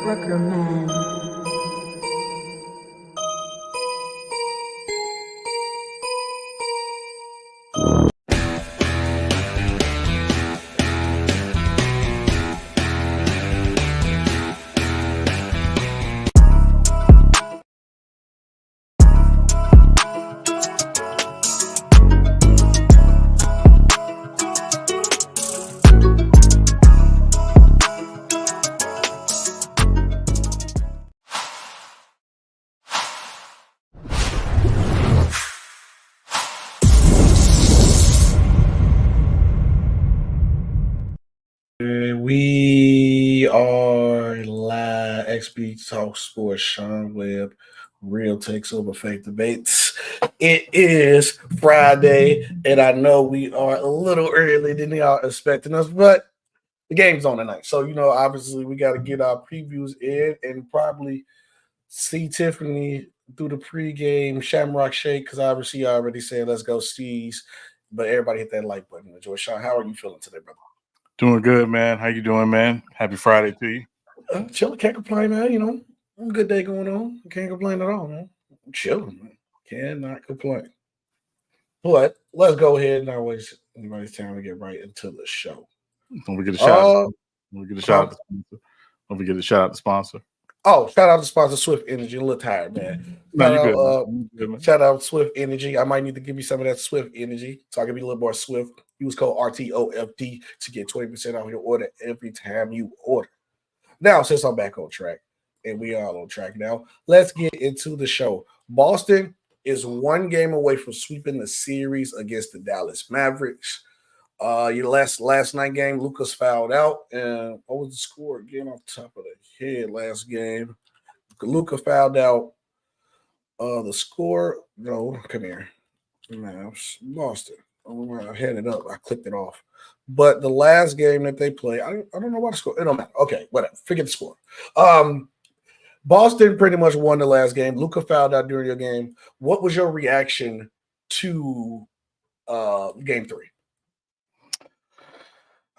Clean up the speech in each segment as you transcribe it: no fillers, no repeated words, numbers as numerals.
Rucker Man. We are live. Sbtalksports Sean Webb, real takes over fake debates. It is Friday, and I know we are a little early than y'all expecting us, but the game's on tonight. So, obviously we got to get our previews in and probably see Tiffany do the pregame Shamrock Shake because obviously I already said let's go Steez. But everybody hit that like button. Enjoy. Sean, how are you feeling today, brother? Doing good, man. How you doing, man? Happy Friday to you. Chilling, can't complain, man. Good day going on. Can't complain at all, man. I'm chilling, man. Cannot complain. But let's go ahead and not waste anybody's time to get right into the show. Don't forget a shout. Don't forget a shout out to sponsor. Don't forget to shout out the sponsor. Oh, shout out to sponsor Swift Energy. I'm a little tired, man. Shout out Swift Energy. I might need to give you some of that Swift Energy so I can be a little more swift. Use code RTOFD to get 20% off your order every time you order. Now, since I'm back on track, and we are on track now, let's get into the show. Boston is one game away from sweeping the series against the Dallas Mavericks. Your last night game, Lucas fouled out. And what was the score again off the top of the head last game? Luka fouled out. The score, no, come here. Mavs, Boston. I had it up. I clicked it off. But the last game that they played, I don't know what the score. It don't matter. Okay, whatever. Forget the score. Boston pretty much won the last game. Luka fouled out during your game. What was your reaction to game 3?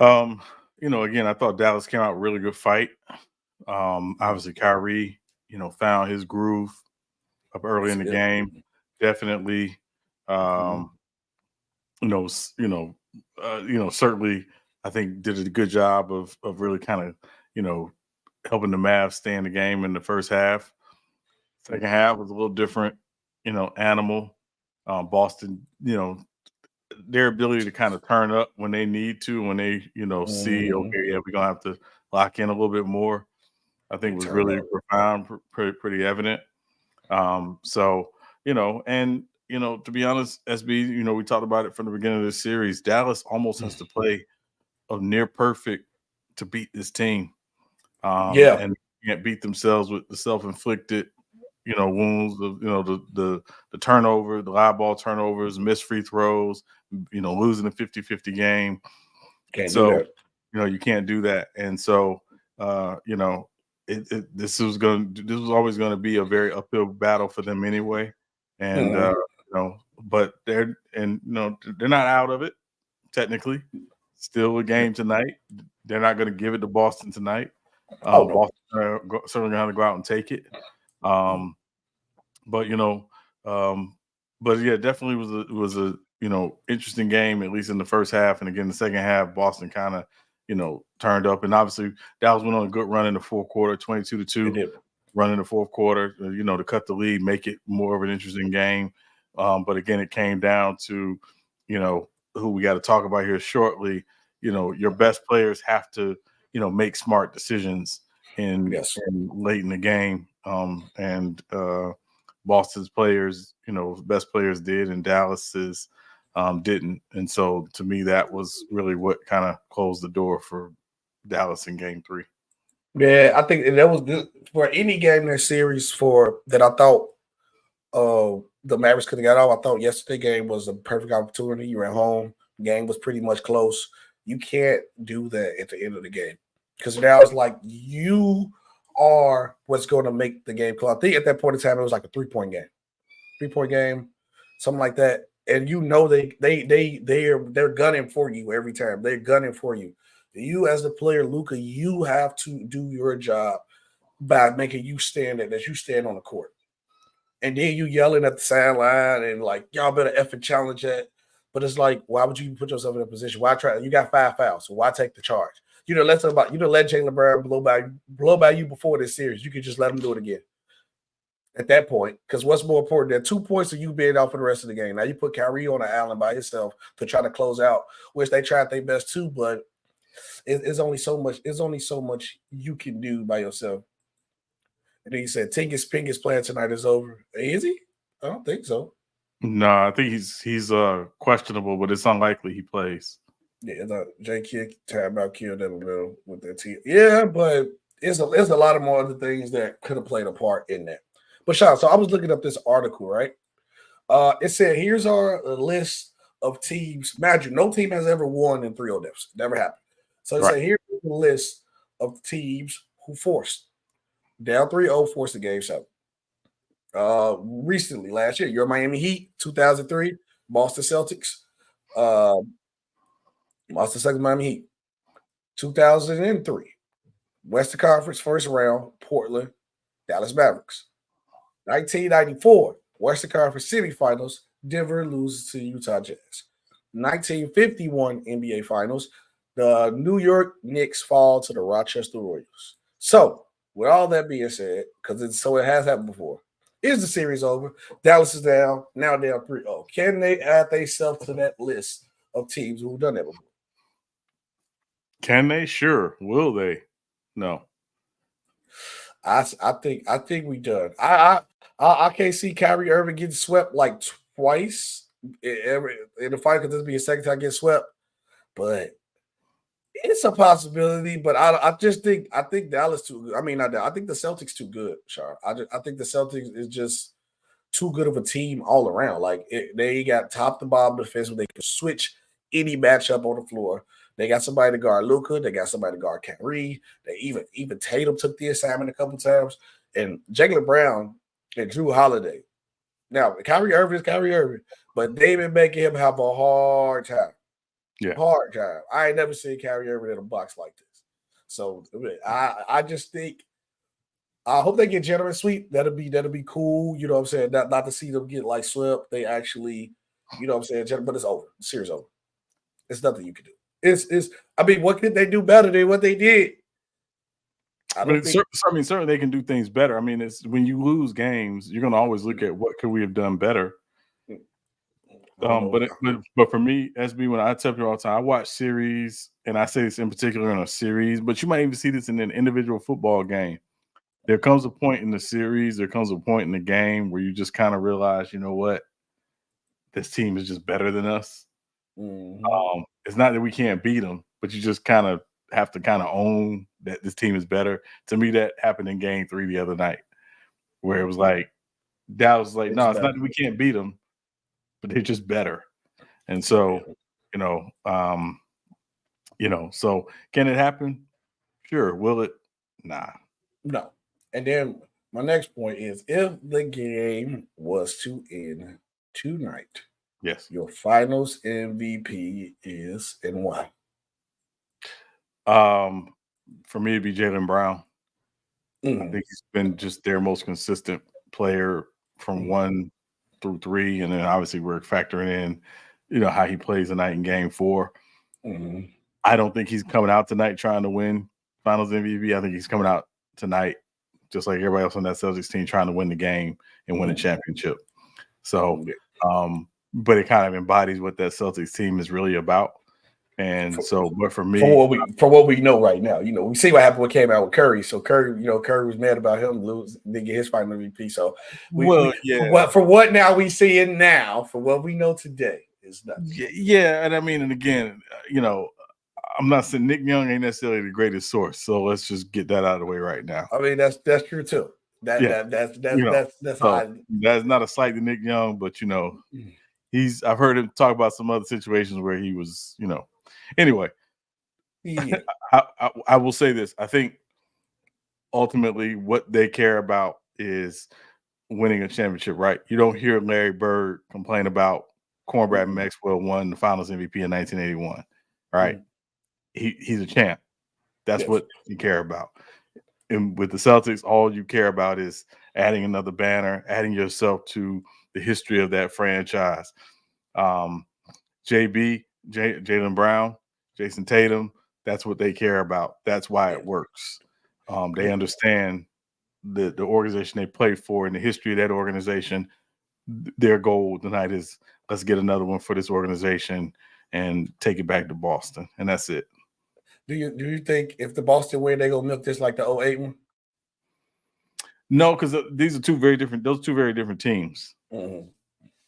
Again, I thought Dallas came out really good fight. Obviously Kyrie, found his groove up early in the game. Definitely, certainly I think did a good job of really kind of, helping the Mavs stay in the game in the first half. Second half was a little different, animal. Boston, their ability to kind of turn up when they need to, when they, see, okay, yeah, we're going to have to lock in a little bit more, I think was really profound, pretty evident. To be honest, SB, we talked about it from the beginning of the series. Dallas almost has to play a near perfect to beat this team. And can't beat themselves with the self-inflicted, wounds of, the turnover, the live ball turnovers, missed free throws, losing a 50-50 game. You can't do that. And so, this was always going to be a very uphill battle for them anyway. And, but they're not out of it technically. Still a game tonight. They're not going to give it to Boston tonight. Boston certainly going to have to go out and take it. But yeah, definitely was a interesting game, at least in the first half. And again, the second half, Boston kind of turned up, and obviously Dallas went on a good run in the fourth quarter, 22-2 run in the fourth quarter, to cut the lead, make it more of an interesting game. But again, it came down to who we got to talk about here shortly. Your best players have to make smart decisions in late in the game. Boston's players, best players did, and Dallas's didn't. And so to me, that was really what kind of closed the door for Dallas in game 3. Yeah, I think that was good for any game in that series that I thought the Mavericks could have got off. I thought yesterday's game was a perfect opportunity. You were at home. The game was pretty much close. You can't do that at the end of the game because now it's like you are what's going to make the game close. I think at that point in time, it was like a 3-point game, something like that. And they're gunning for you every time. They're gunning for you. You as the player, Luka, you have to do your job by making you stand that you stand on the court. And then you yelling at the sideline and like, y'all better effing challenge that. But it's like, why would you put yourself in a position? Why try? You got 5 fouls, so why take the charge? Let's talk about let Jaylen Brown blow by you before this series. You could just let him do it again at that point. Because what's more important, there are 2 points of you being out for the rest of the game. Now you put Kyrie on an island by himself to try to close out, which they tried their best too, but it's only so much. It's only so much you can do by yourself. And then he said, Tingus Pingus playing tonight is over. Is he? I don't think so. No, I think he's questionable, but it's unlikely he plays. Yeah, J Kidd timeout killed them with their team. Yeah, but there's a lot of more other things that could have played a part in that. But Sean, so I was looking up this article, right? It said, here's our list of teams. Imagine no team has ever won in 3-0 deficit. Never happened. So it said, here's the list of teams who forced. Down 3-0, forced the game 7. Recently, last year, your Miami Heat, 2003, Boston Celtics, Boston Celtics, Miami Heat, 2003, Western Conference first round, Portland, Dallas Mavericks, 1994, Western Conference semifinals, Denver loses to Utah Jazz, 1951 NBA Finals, the New York Knicks fall to the Rochester Royals. So, with all that being said, because it has happened before, is the series over? Dallas is down, now down 3-0. Can they add themselves to that list of teams who've done that before? Can they? Sure. Will they? No. I think we done. I can't see Kyrie Irving getting swept like twice in the fight because this will be a second time getting swept. But it's a possibility, but I think Dallas too good. I mean, not that. I think the Celtics too good, Sean. I think the Celtics is just too good of a team all around. Like they got top to bottom defense where they can switch any matchup on the floor. They got somebody to guard Luka. They got somebody to guard Kyrie. They even Tatum took the assignment a couple times, and Jaylen Brown and Drew Holiday. Now Kyrie Irving is Kyrie Irving, but they've been making him have a hard time. Yeah, hard time. I ain't never seen Kyrie Irving in a box like this. So I just think I hope they get generous sweep. That'll be cool. You know what I'm saying? Not to see them get like swept. They actually, you know what I'm saying? But it's over. The series over. It's nothing you can do. I mean, what could they do better than what they did? Certainly they can do things better. I mean, it's when you lose games, you're going to always look at what could we have done better. But for me, SB, when I tell people all the time, I watch series, and I say this in particular in a series, but you might even see this in an individual football game. There comes a point in the series, there comes a point in the game where you just kind of realize, you know what, this team is just better than us. Mm-hmm. It's not that we can't beat them, but you just kind of have to kind of own that this team is better. To me, that happened in Game 3 the other night, where it was like Dallas was like, no, it's not that we can't beat them, but they're just better. And so, so can it happen? Sure. Will it? Nah. No. And then my next point is, if the game was to end tonight, yes, your finals MVP is and why? For me, it'd be Jaylen Brown. I think he's been just their most consistent player from 1 through 3, and then obviously we're factoring in, how he plays tonight in Game 4. Mm-hmm. I don't think he's coming out tonight trying to win Finals MVP. I think he's coming out tonight, just like everybody else on that Celtics team, trying to win the game and win a championship. So, but it kind of embodies what that Celtics team is really about. And but for me, for what we know right now, we see what happened when came out with Curry. So Curry was mad about him didn't get his final MVP. So for what now we see it now, for what we know today is nothing. Yeah, and I mean, and again, I'm not saying Nick Young ain't necessarily the greatest source. So let's just get that out of the way right now. I mean, that's true too. That's not a slight to Nick Young, but I've heard him talk about some other situations where he was, Anyway, I will say this. I think ultimately what they care about is winning a championship, right? You don't hear Larry Bird complain about Cornbread Maxwell won the Finals MVP in 1981, right? He's a champ. That's what you care about. and with the Celtics, all you care about is adding another banner, adding yourself to the history of that franchise. Jaylen Brown, Jason Tatum, that's what they care about. That's why it works. They understand the organization they play for and the history of that organization. Their goal tonight is let's get another one for this organization and take it back to Boston. And that's it. Do you think if the Boston win, they go milk this like the 08 one? No, because these are two very different teams. Mm-hmm.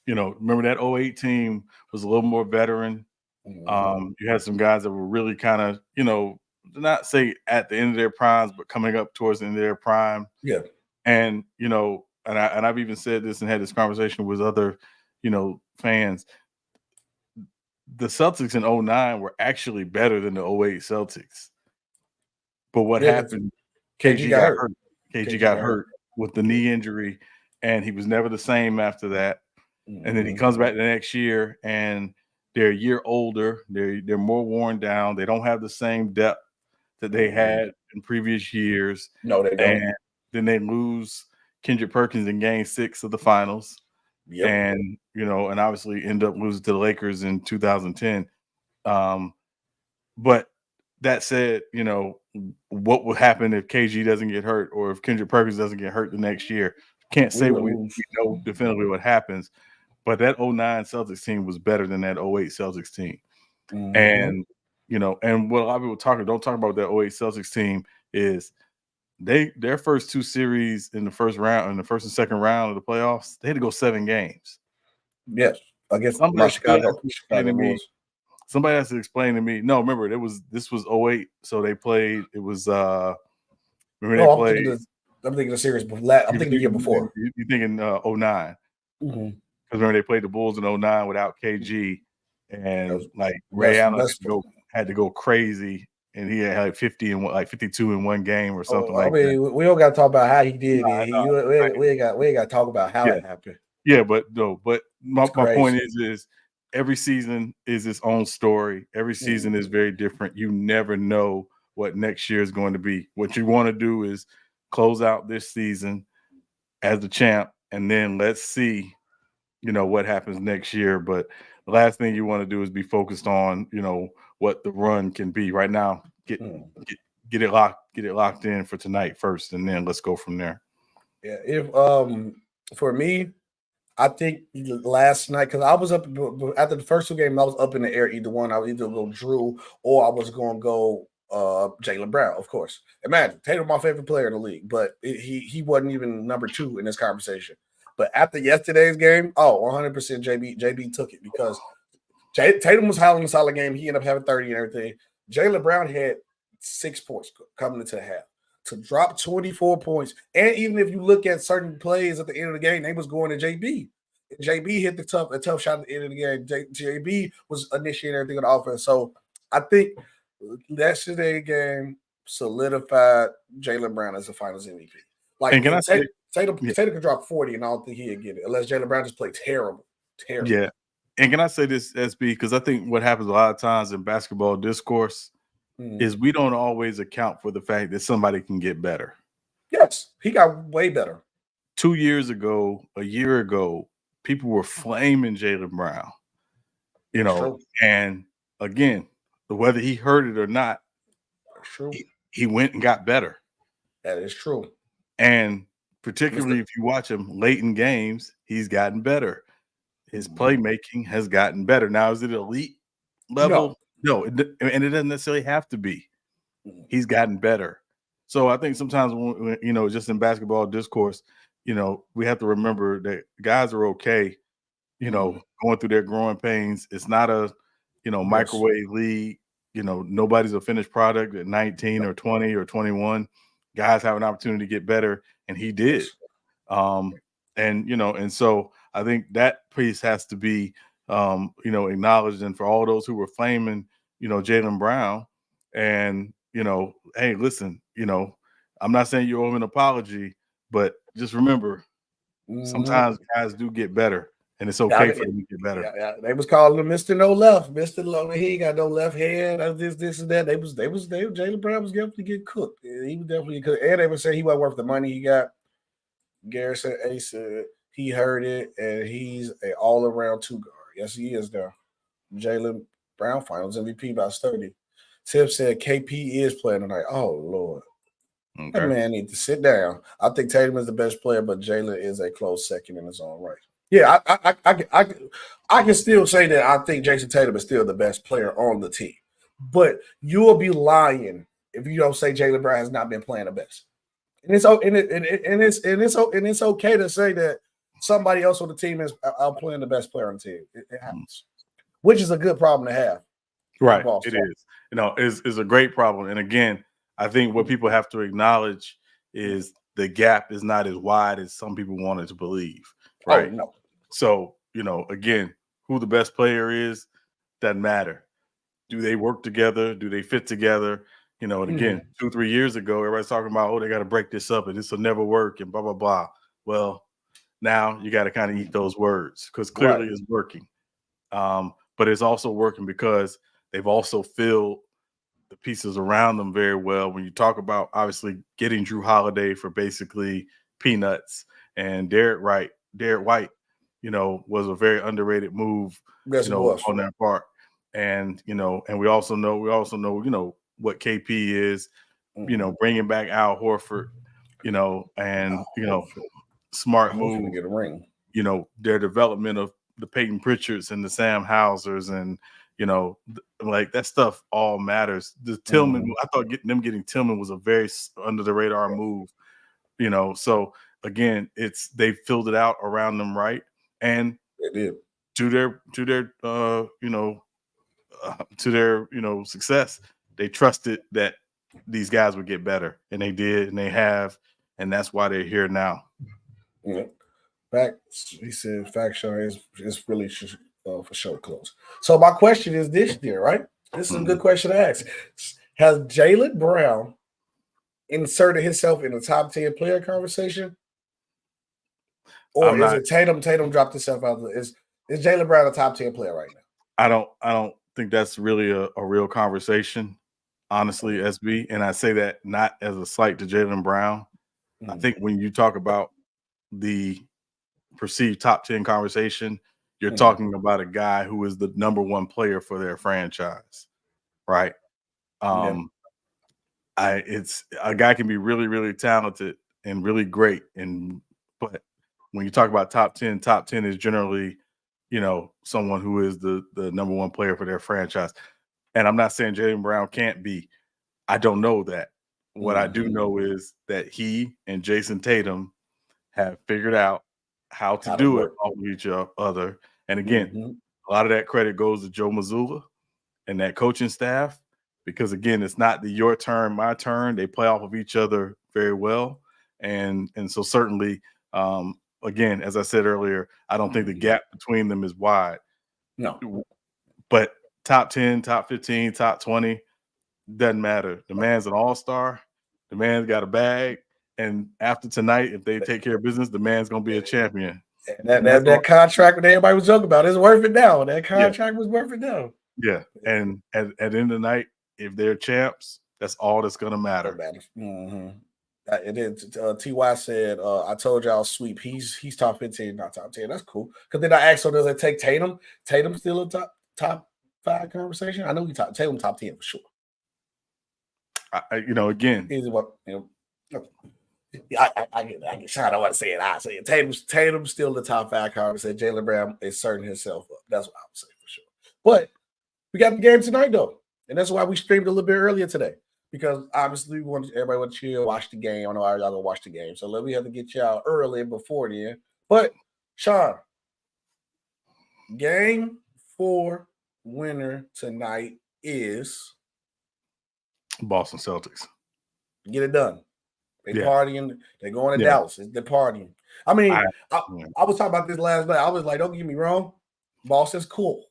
You know, remember that 08 team was a little more veteran. Mm-hmm. You had some guys that were really kind of, you know, not say at the end of their primes, but coming up towards the end of their prime. Yeah. And, you know, and I've even said this and had this conversation with other, you know, fans. The Celtics in 09 were actually better than the 08 Celtics. But what happened? KG got hurt. KG got hurt with the knee injury, and he was never the same after that. Mm-hmm. And then he comes back the next year, and they're a year older. They're more worn down. They don't have the same depth that they had in previous years. No, they don't. And then they lose Kendrick Perkins in Game 6 of the finals. Yep. And, you know, and obviously end up losing to the Lakers in 2010. But that said, you know, what will happen if KG doesn't get hurt or if Kendrick Perkins doesn't get hurt the next year? Can't say we know definitively what happens. But that 09 Celtics team was better than that 08 Celtics team. Mm-hmm. And, you know, and what a lot of people don't talk about that 08 Celtics team is their first two series in the first and second round of the playoffs, they had to go 7 games. Yes. I guess somebody has to explain to me. No, remember this was 08, so they played. It was I'm thinking the series before. I'm thinking the year before. You're thinking 09. Mm-hmm. Because remember they played the Bulls in 09 without KG, and like Ray Allen had to go crazy, and he had like 52 in one game or something like that. We don't got to talk about how he did it. We ain't got to talk about how it happened. Yeah, but my point is every season is its own story. Every season is very different. You never know what next year is going to be. What you want to do is close out this season as the champ, and then let's see, you know, what happens next year. But the last thing you want to do is be focused on, you know, what the run can be. Right now, get it locked in for tonight first, and then let's go from there. Yeah, if for me, I think last night, because I was up after the first 2 games, I was up in the air. Either one, I was either go Drew or I was going to go Jaylen Brown, of course. Imagine Tatum, my favorite player in the league, but he wasn't even number 2 in this conversation. But after yesterday's game, 100% JB took it because Tatum was having a solid game. He ended up having 30 and everything. Jaylen Brown had 6 points coming into the half. To drop 24 points, and even if you look at certain plays at the end of the game, they was going to JB. JB hit a tough shot at the end of the game. JB was initiating everything on the offense. So I think yesterday's game solidified Jaylen Brown as the Finals MVP. Like, and can I say Tatum could drop 40, and I don't think he'd get it unless Jaylen Brown just played terrible. Yeah, and can I say this, SB? Because I think what happens a lot of times in basketball discourse is we don't always account for the fact that somebody can get better. Yes, he got way better. 2 years ago, a year ago, people were flaming Jaylen Brown. You know, and again, whether he heard it or not, he went and got better. That is true. And particularly if you watch him late in games, he's gotten better. His playmaking has gotten better. Now, is it elite level? No, and it doesn't necessarily have to be. He's gotten better. So I think sometimes, when, you know, just in basketball discourse, you know, we have to remember that guys are okay, you know, going through their growing pains. It's not a, you know, microwave league. You know, nobody's a finished product at 19 or 20 or 21. Guys have an opportunity to get better, and he did. And, you know, and so I think that piece has to be, you know, acknowledged. And for all those who were flaming, you know, Jaylen Brown, and, you know, hey, listen, you know, I'm not saying you owe him an apology, but just remember, sometimes guys do get better, and it's okay for them to get better. Yeah. They was calling him Mr. No Left, Mr. Low. He ain't got no left hand. This and that. Jaylen Brown was definitely getting cooked. He was definitely cooked. And they would say he wasn't worth the money he got. Garrison Ace said he heard it, and he's an all-around two guard. Yes, he is there. Jaylen Brown Finals MVP by 30. Tip said KP is playing tonight. Oh Lord. Okay. That man needs to sit down. I think Tatum is the best player, but Jaylen is a close second in his own right. Yeah, I can still say that I think Jason Tatum is still the best player on the team. But you will be lying if you don't say Jaylen Brown has not been playing the best. And it's okay to say that somebody else on the team is outplaying the best player on the team. It happens, which is a good problem to have. Right, it is. Is a great problem. And again, I think what people have to acknowledge is the gap is not as wide as some people wanted to believe. Right. Oh, no. So, again, who the best player is doesn't matter. Do they work together? Do they fit together? And again, 2-3 years ago, everybody's talking about, they got to break this up and this will never work and blah, blah, blah. Well, now you got to kind of eat those words because clearly it's working. But it's also working because they've also filled the pieces around them very well. When you talk about obviously getting Drew Holiday for basically peanuts and Derek White, was a very underrated move, on their part. And, and we also know, what KP is, bringing back Al Horford, and, smart move to get a ring, their development of the Peyton Pritchards and the Sam Hausers and, like that stuff all matters. The Tillman, I thought getting Tillman was a very under the radar move, so again, they filled it out around them. Right. And they did to their success, they trusted that these guys would get better, and they did, and they have, and that's why they're here now. Yeah. He said, fact showing is really for sure close. So my question is this year, right? This is a good question to ask. Has Jaylen Brown inserted himself in the top 10 player conversation? Or is it Tatum? Tatum dropped himself out. Is Jaylen Brown a top 10 player right now? I don't think that's really a real conversation, honestly, SB. And I say that not as a slight to Jaylen Brown. I think when you talk about the perceived top 10 conversation, you're talking about a guy who is the number one player for their franchise, right? It's a guy can be really, really talented and really great, but when you talk about top 10 is generally, someone who is the number one player for their franchise. And I'm not saying Jaylen Brown can't be. I don't know that. What I do know is that he and Jason Tatum have figured out how to do it off of each other. And again, a lot of that credit goes to Joe Mazzulla and that coaching staff, because again, it's not the your turn, my turn. They play off of each other very well. And so certainly, again, as I said earlier, I don't think the gap between them is wide. No. But top 10, top 15, top 20, doesn't matter. The man's an all-star. The man's got a bag. And after tonight, if they take care of business, the man's going to be a champion. That contract that everybody was joking about is worth it now. That contract was worth it now. Yeah. And at the end of the night, if they're champs, that's all that's going to matter. It is. Ty said, I told y'all sweep. He's top 15, not top 10. That's cool. Because then I asked, so does it take Tatum? Tatum still a top 5 conversation? I know Tatum top 10 for sure. Again. Easy what, I don't want to say it. I say it. Tatum's still the top 5 conversation. Jaylen Brown is certain himself up. That's what I would say for sure. But we got the game tonight, though. And that's why we streamed a little bit earlier today. Because obviously everybody want to chill, watch the game. I know y'all gonna watch the game. So we have to get y'all early before then. But Sean, game 4 winner tonight is Boston Celtics. Get it done. They partying. They're going to Dallas. They're partying. I mean, I was talking about this last night. I was like, don't get me wrong. Boston's cool.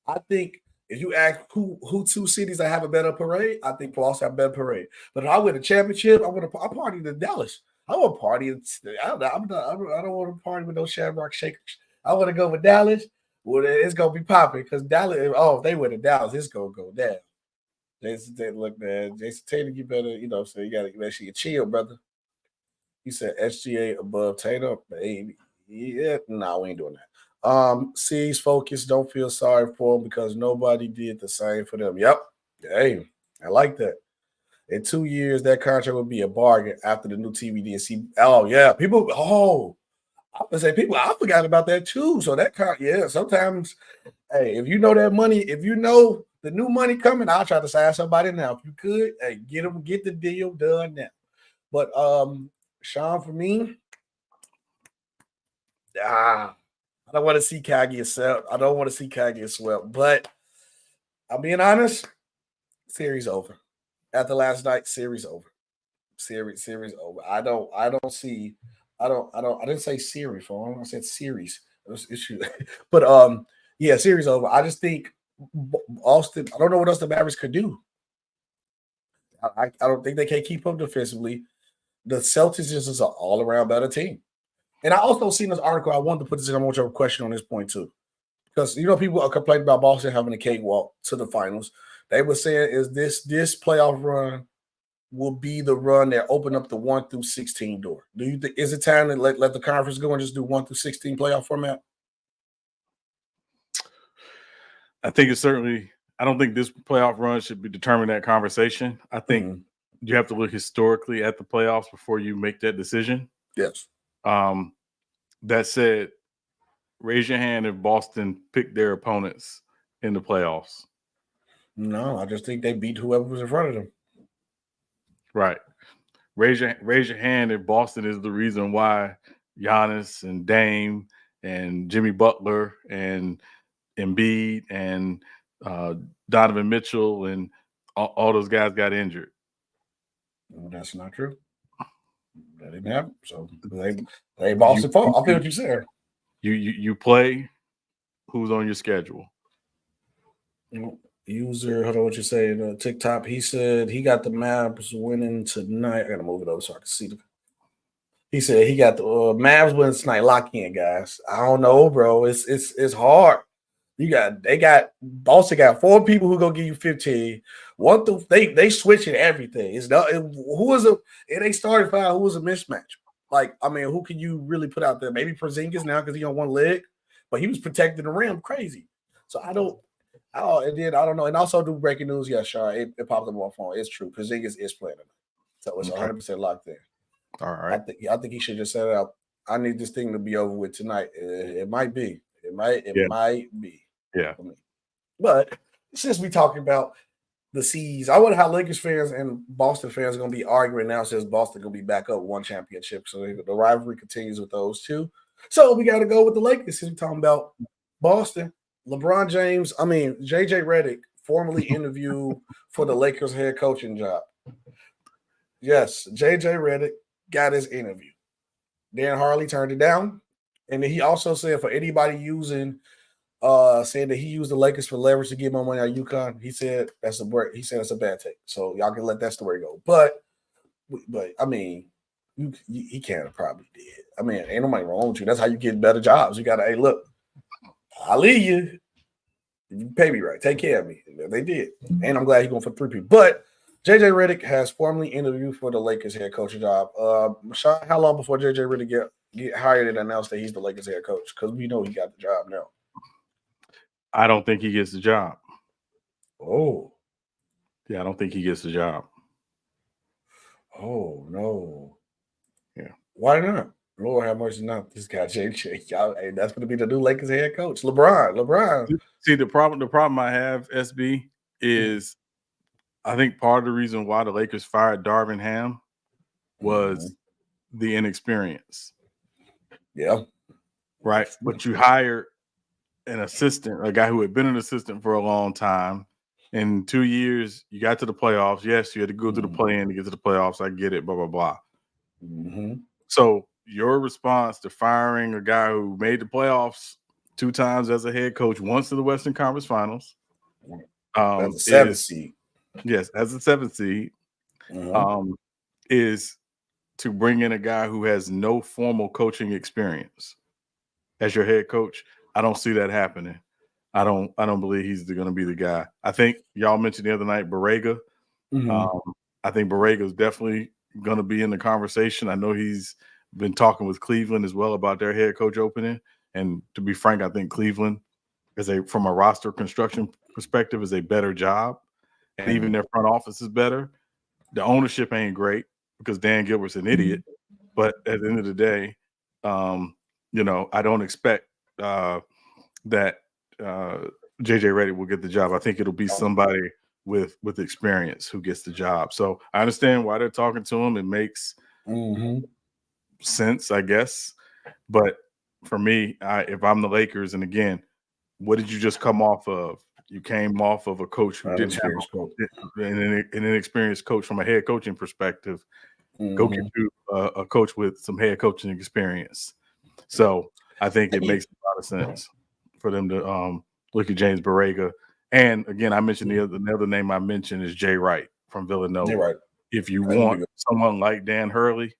I think if you ask who 2 cities that have a better parade, I think Boston have a better parade. But if I win a championship, I party in Dallas. I want to party. I don't want to party with those Shamrock Shakers. I want to go with Dallas. Well, it's gonna be popping because Dallas. Oh, if they win to Dallas, it's gonna go down. Jason Tatum, look, man. Jason Tatum, you better, so you gotta make sure you chill, brother. He said SGA above Tatum, baby. Yeah, no, we ain't doing that. C's focus. Don't feel sorry for him because nobody did the same for them. Yep. Hey, I like that. In 2 years, that contract would be a bargain after the new TVD and see. Oh yeah, people. Oh, I would say people. I forgot about that too. So that yeah. Sometimes, hey, if you know that money, if you know the new money coming, I'll try to sign somebody now. If you could, hey, get the deal done now. But Sean, for me, I don't want to see Kai get swept. I don't want to see Kai get swept. But I'm being honest, series over. After last night, series over. Series over. I didn't say series for him. I said series. But yeah, series over. I just think Austin, I don't know what else the Mavericks could do. I don't think they can keep up defensively. The Celtics just is an all-around better team. And I also seen this article. I wanted to put this in. I want you to have a question on this point too. Because people are complaining about Boston having a cakewalk to the finals. They were saying, is this playoff run will be the run that open up the 1 through 16 door? Do you think is it time to let the conference go and just do 1 through 16 playoff format? I think it's certainly. I don't think this playoff run should be determining that conversation. I think you have to look historically at the playoffs before you make that decision. Yes. That said, raise your hand if Boston picked their opponents in the playoffs. No, I just think they beat whoever was in front of them. Right. Raise your hand if Boston is the reason why Giannis and Dame and Jimmy Butler and Embiid and Donovan Mitchell and all those guys got injured. Well, that's not true. That didn't happen. So they Boston fault. I feel what you said. You play who's on your schedule. User, hold on, what you saying? TikTok. He said he got the Mavs winning tonight. I gotta move it over so I can see them. He said he got the Mavs winning tonight. Lock in, guys. I don't know, bro. It's hard. Boston got 4 people who gonna give you 15. One through they switching everything. They started 5. Who was a mismatch? Like, I mean, who can you really put out there? Maybe Porzingis now because he on one leg, but he was protecting the rim crazy. So I don't know. And also do breaking news. Yeah, sure. It popped up on my phone. It's true. Porzingis is playing tonight. So it's 100% locked in. All right. I think he should just set it up. I need this thing to be over with tonight. It might be. It might be. Yeah. But since we talking about the C's, I wonder how Lakers fans and Boston fans are going to be arguing now since Boston going to be back up 1 championship. So the rivalry continues with those two. So we got to go with the Lakers since we're talking about Boston. LeBron James, JJ Redick, formally interviewed for the Lakers head coaching job. Yes, JJ Redick got his interview. Dan Harley turned it down. And then he also said for anybody saying that he used the Lakers for leverage to get more money out of UConn, he said that's a bad take. So y'all can let that story go. But I mean, he can't have probably did. I mean, ain't nobody wrong with you. That's how you get better jobs. You gotta, hey, look, I'll leave you. You pay me right. Take care of me. They did. And I'm glad he's going for 3 people. But JJ Redick has formally interviewed for the Lakers head coaching job. Sean, how long before JJ Redick get hired and announced that he's the Lakers head coach? Because we know he got the job now. I don't think he gets the job. Oh. Yeah, I don't think he gets the job. Oh, no. Yeah. Why not? Lord have mercy, not this guy JJ. Y'all, hey, that's going to be the new Lakers head coach. LeBron. See, the problem I have, SB, is I think part of the reason why the Lakers fired Darvin Ham was the inexperience. Yeah. Right. But you hired an assistant, a guy who had been an assistant for a long time. In 2 years, you got to the playoffs. Yes, you had to go through the play-in to get to the playoffs. I get it, blah, blah, blah. Mm-hmm. So your response to firing a guy who made the playoffs 2 times as a head coach, once to the Western Conference Finals. As a 7th seed. Yes, as a 7th seed. Is to bring in a guy who has no formal coaching experience. as your head coach. I don't see that happening. I don't believe he's going to be the guy. I think y'all mentioned the other night Borrega. I think Borrega is definitely going to be in the conversation. I know he's been talking with Cleveland as well about their head coach opening. And to be frank, I think Cleveland from a roster construction perspective is a better job. And even their front office is better. The ownership ain't great because Dan Gilbert's an idiot. But at the end of the day, I don't expect that JJ Redick will get the job. I think it'll be somebody with experience who gets the job. So I understand why they're talking to him. It makes sense, I guess. But for me, if I'm the Lakers, and again, what did you just come off of? You came off of a coach who didn't have an inexperienced coach from a head coaching perspective. Go get you a coach with some head coaching experience. So I think it makes a lot of sense for them to look at James Borrega. And again, I mentioned the other name I mentioned is Jay Wright from Villanova. Right. If you want someone like Dan Hurley,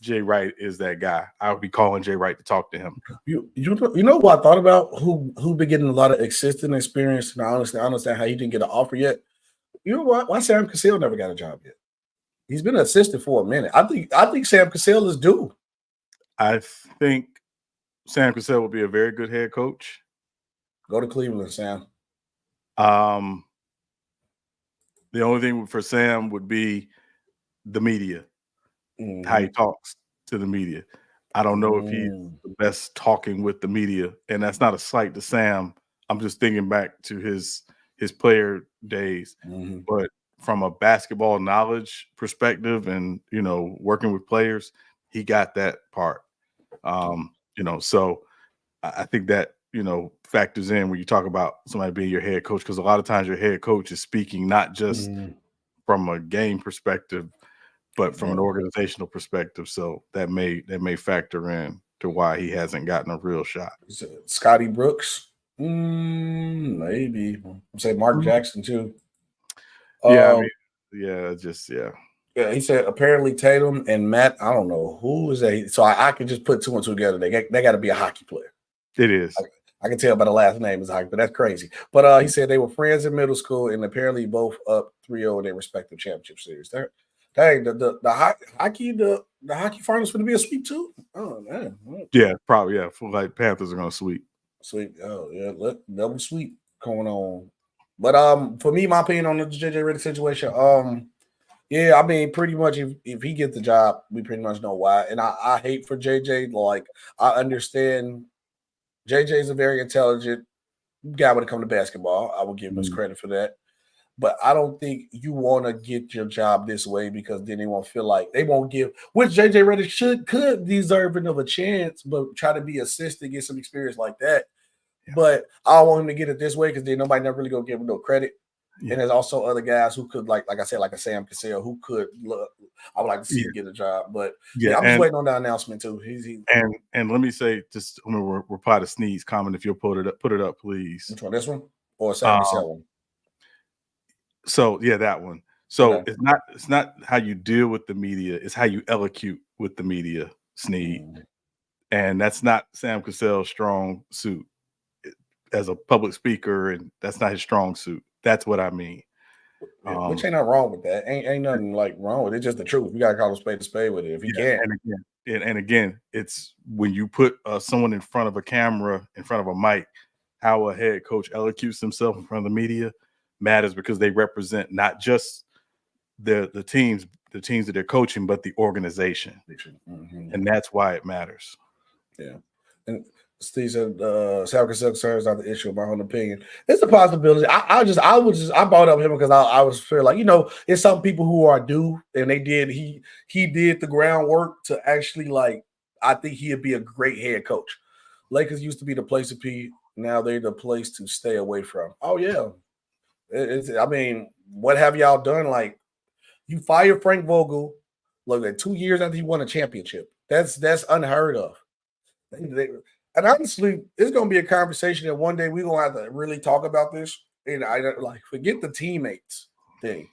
Jay Wright is that guy. I would be calling Jay Wright to talk to him. You know what I thought about? Who been getting a lot of assistant experience, and I understand how he didn't get an offer yet. You know what? Why Sam Cassell never got a job yet? He's been an assistant for a minute. I think Sam Cassell is due. I think Sam Cassell will be a very good head coach. Go to Cleveland, Sam. The only thing for Sam would be the media, how he talks to the media. I don't know if he's the best talking with the media, and that's not a slight to Sam. I'm just thinking back to his player days. But from a basketball knowledge perspective and, working with players, he got that part. So I think that, factors in when you talk about somebody being your head coach, because a lot of times your head coach is speaking not just from a game perspective, but from an organizational perspective. So that may factor in to why he hasn't gotten a real shot. Scotty Brooks, maybe. I'm saying Mark Jackson too. Yeah, Yeah, he said apparently Tatum and Matt. I don't know who is that. So I can just put two and two together. They got to be a hockey player. It is. I can tell by the last name is hockey, but that's crazy. But he said they were friends in middle school and apparently both up 3-0 in their respective championship series. Dang, the hockey finals going to be a sweep too. Oh man. Yeah, probably. Yeah, like Panthers are going to sweep. Sweep. Oh yeah, look, double sweep going on. But for me, my opinion on the JJ Redick situation, yeah, I mean, pretty much if he gets the job, we pretty much know why. And I hate for JJ. Like, I understand JJ is a very intelligent guy when it comes to basketball. I will give him his credit for that. But I don't think you want to get your job this way because then they won't feel like they won't give, which JJ Redick could deserving of a chance, but try to be assistant, get some experience like that. Yeah. But I don't want him to get it this way because then nobody never really gonna give him no credit. Yeah. And there's also other guys who could, like I said, like a Sam Cassell, who could look. I would like to see him get a job, but I'm just waiting on that announcement too. And let me say, just I'm gonna reply to Sneed's comment if you'll put it up, please. Which one? This one or Sam Cassell one? So yeah, that one. So it's not how you deal with the media; it's how you elocute with the media, Sneed. And that's not Sam Cassell's strong suit as a public speaker, and that's not his strong suit. That's what I mean. Which ain't nothing wrong with that. Ain't nothing like wrong with it. It's just the truth. You gotta call a spade with it if you can. And again, it's when you put someone in front of a camera, in front of a mic, how a head coach elocutes himself in front of the media matters because they represent not just the teams that they're coaching, but the organization, and that's why it matters. Yeah, and Steve said, Sam Cassell concerns not the issue of my own opinion. It's a possibility. I brought up him because I was feeling like, it's some people who are due and he did the groundwork to actually I think he'd be a great head coach. Lakers used to be the place to be. Now they're the place to stay away from. Oh yeah. I mean, what have y'all done? Like you fired Frank Vogel, at 2 years after he won a championship. That's unheard of. And honestly, it's going to be a conversation that one day we're going to have to really talk about this. And I forget the teammates thing.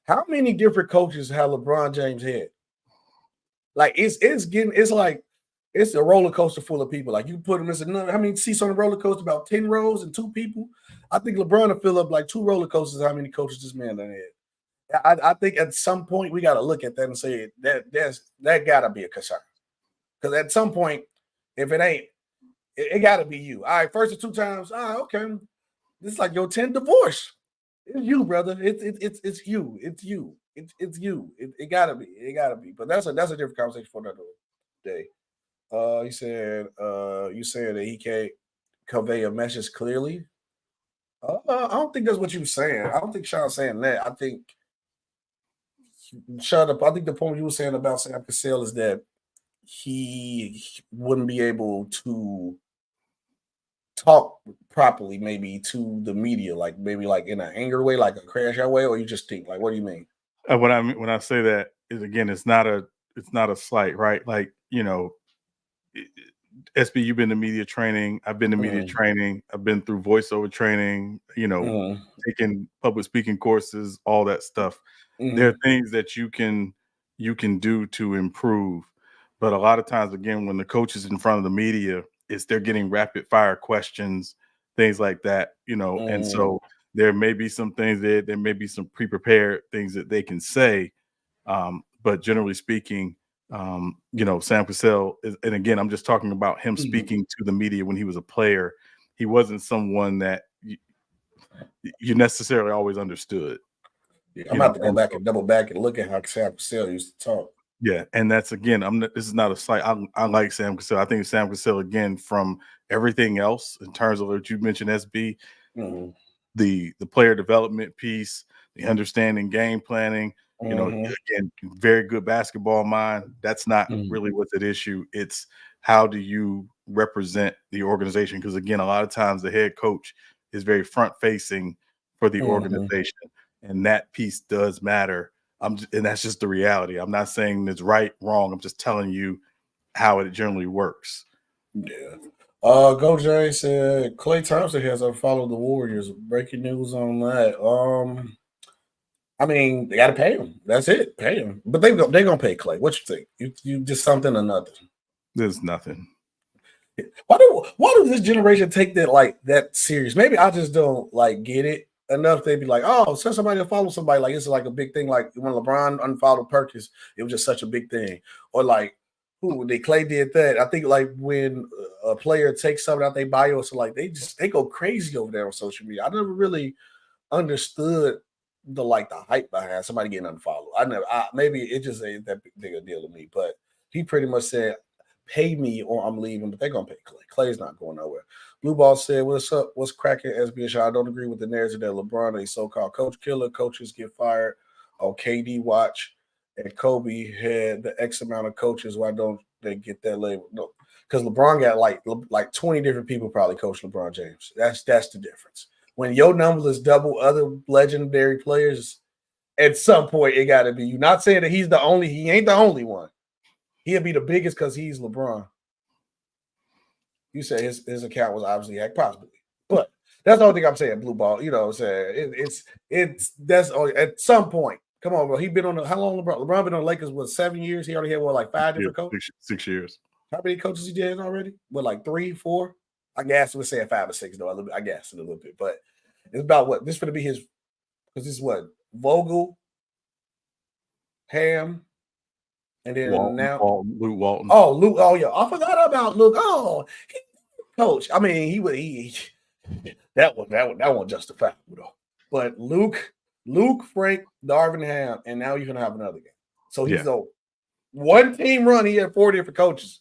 How many different coaches have LeBron James had? It's it's a roller coaster full of people. Like you put them as another. How many seats on the roller coaster? About 10 rows and 2 people. I think LeBron will fill up like 2 roller coasters. How many coaches this man done had? I think at some point we got to look at that and say that gotta be a concern. Because at some point, if it ain't, it gotta be you. All right, first or 2 times. All right, okay. This is like your 10th divorce. It's you, brother. It's you. It's you. It's you. It gotta be. It gotta be. But that's a different conversation for another day. He said, you said that he can't convey a message clearly. I don't think that's what you were saying. I don't think Sean's saying that. I think shut up. I think the point you were saying about Sam Cassell is that he wouldn't be able to talk properly, maybe to the media, like maybe like in an anger way, like a crash out way, or you just think like, what do you mean? What I mean when I say that is, again, it's not a slight, right? Like, SB, you've been to media training. I've been to media training. I've been through voiceover training, taking public speaking courses, all that stuff. There are things that you can do to improve. But a lot of times, again, when the coach is in front of the media, they're getting rapid fire questions, things like that, and so there may be some things there may be some pre-prepared things that they can say. But generally speaking, Sam Cassell is, and again, I'm just talking about him speaking to the media when he was a player. He wasn't someone that you necessarily always understood. Yeah, I'm about to go back and double back and look at how Sam Cassell used to talk. Yeah, and that's, again, this is not a slight. I like Sam Cassell. I think Sam Cassell, again, from everything else in terms of what you mentioned, SB, the player development piece, the understanding game planning, again, very good basketball mind. That's not really what's at issue. It's how do you represent the organization? Because, again, a lot of times the head coach is very front facing for the organization, and that piece does matter. And that's just the reality. I'm not saying it's right, wrong. I'm just telling you how it generally works. Yeah. Go Jerry said Klay Thompson has unfollowed the Warriors. Breaking news on that. I mean, they got to pay him. That's it. Pay him. But they're gonna pay Klay. What you think? You just something or nothing? There's nothing. Why do this generation take that serious? Maybe I just don't get it enough. They'd be like, oh, send somebody to follow somebody. Like it's like a big thing. Like when LeBron unfollowed Perkins, it was just such a big thing. Or like Klay did that. I think like when a player takes something out their bio, so like they go crazy over there on social media. I never really understood the hype behind somebody getting unfollowed. Maybe it just ain't that big a deal to me. But he pretty much said, pay me or I'm leaving, but they're gonna pay Klay. Klay's not going nowhere. Blue Ball said, what's up? What's cracking, SB? I don't agree with the narrative that LeBron is a so-called coach killer. Coaches get fired on KD watch, and Kobe had the X amount of coaches. Why don't they get that label? No, because LeBron got like 20 different people probably coach LeBron James. That's the difference. When your number is double other legendary players, at some point it got to be you. Not saying that he ain't the only one. He'll be the biggest because he's LeBron. You say his account was obviously hacked, possibly. But that's the only thing I'm saying, Blue Ball. You know what I'm saying? That's at some point. Come on, bro. He been on how long LeBron? LeBron been on the Lakers, 7 years? He already had 5 different coaches? 6 years. How many coaches he did already? 3, 4? I guess we're saying 5 or 6, though. I guess a little bit. But it's about what? This is going to be his, because this is what? Vogel, Ham, and then Luke Walton. Oh, Luke. Oh, yeah. I forgot about Luke. Oh, coach. I mean, he that one justifiable though. But Luke, Frank, Darvin Ham, and now you're gonna have another game. So he's a one team run. He had 4 different coaches.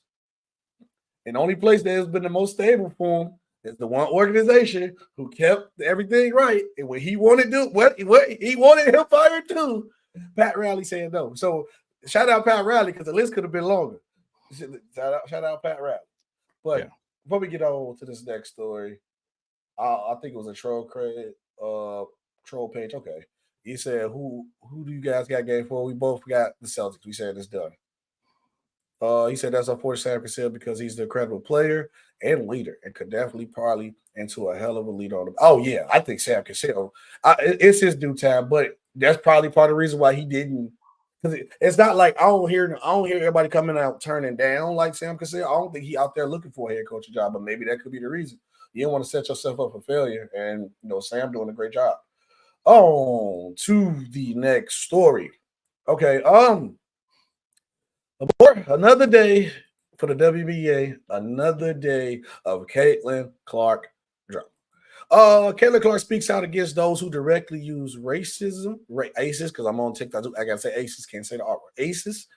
And the only place that has been the most stable for him is the one organization who kept everything right. And when he wanted to what he wanted him fired too. Pat Riley said no. So shout out Pat Riley, because the list could have been longer. Shout out Pat Riley. But before we get on to this next story, I think it was a troll page. Okay. He said, who do you guys got game for? We both got the Celtics. We said it's done. He said that's unfortunate Sam Cassell because he's the incredible player and leader and could definitely parlay into a hell of a leader on the. Oh, yeah. I think Sam Cassell, it's his due time, but that's probably part of the reason why he didn't It's not like I don't hear everybody coming out turning down like Sam Cassell. I don't think he out there looking for a head coaching job, but maybe that could be the reason. You don't want to set yourself up for failure, and Sam doing a great job. On to the next story. Okay, another day for the WNBA, another day of Caitlin Clark drama. Caitlin Clark speaks out against those who directly use racism, ACEs, because I'm on TikTok. I gotta say ACEs, can't say the R word. ACEs,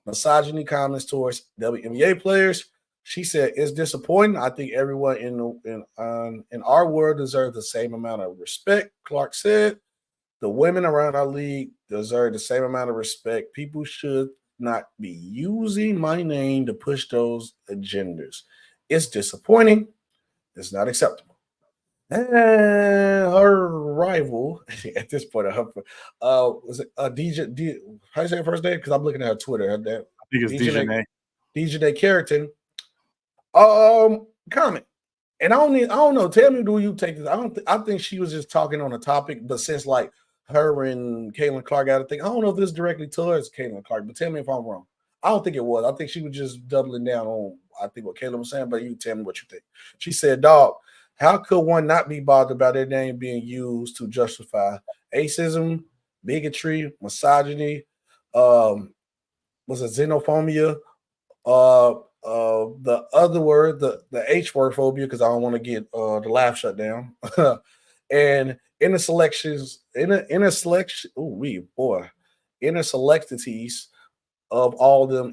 misogyny comments towards WNBA players. She said it's disappointing. I think everyone in our world deserves the same amount of respect. Clark said the women around our league deserve the same amount of respect. People should not be using my name to push those agendas. It's disappointing. It's not acceptable. And her rival at this point, was it DJ? How do you say her first name? Because I'm looking at her Twitter. I think it's DJ Carrington. Comment. And I don't know. Tell me, do you take this? I think she was just talking on a topic, but since like her and Caitlin Clark got to think, I don't know if this directly towards Caitlin Clark, but tell me if I'm wrong. I don't think it was. I think she was just doubling down on I think what Caitlin was saying, but you tell me what you think. She said, "Dog, how could one not be bothered about their name being used to justify acism, bigotry, misogyny, was it xenophobia, the other word, the H word phobia, because I don't want to get the laugh shut down." And inner selections of all of them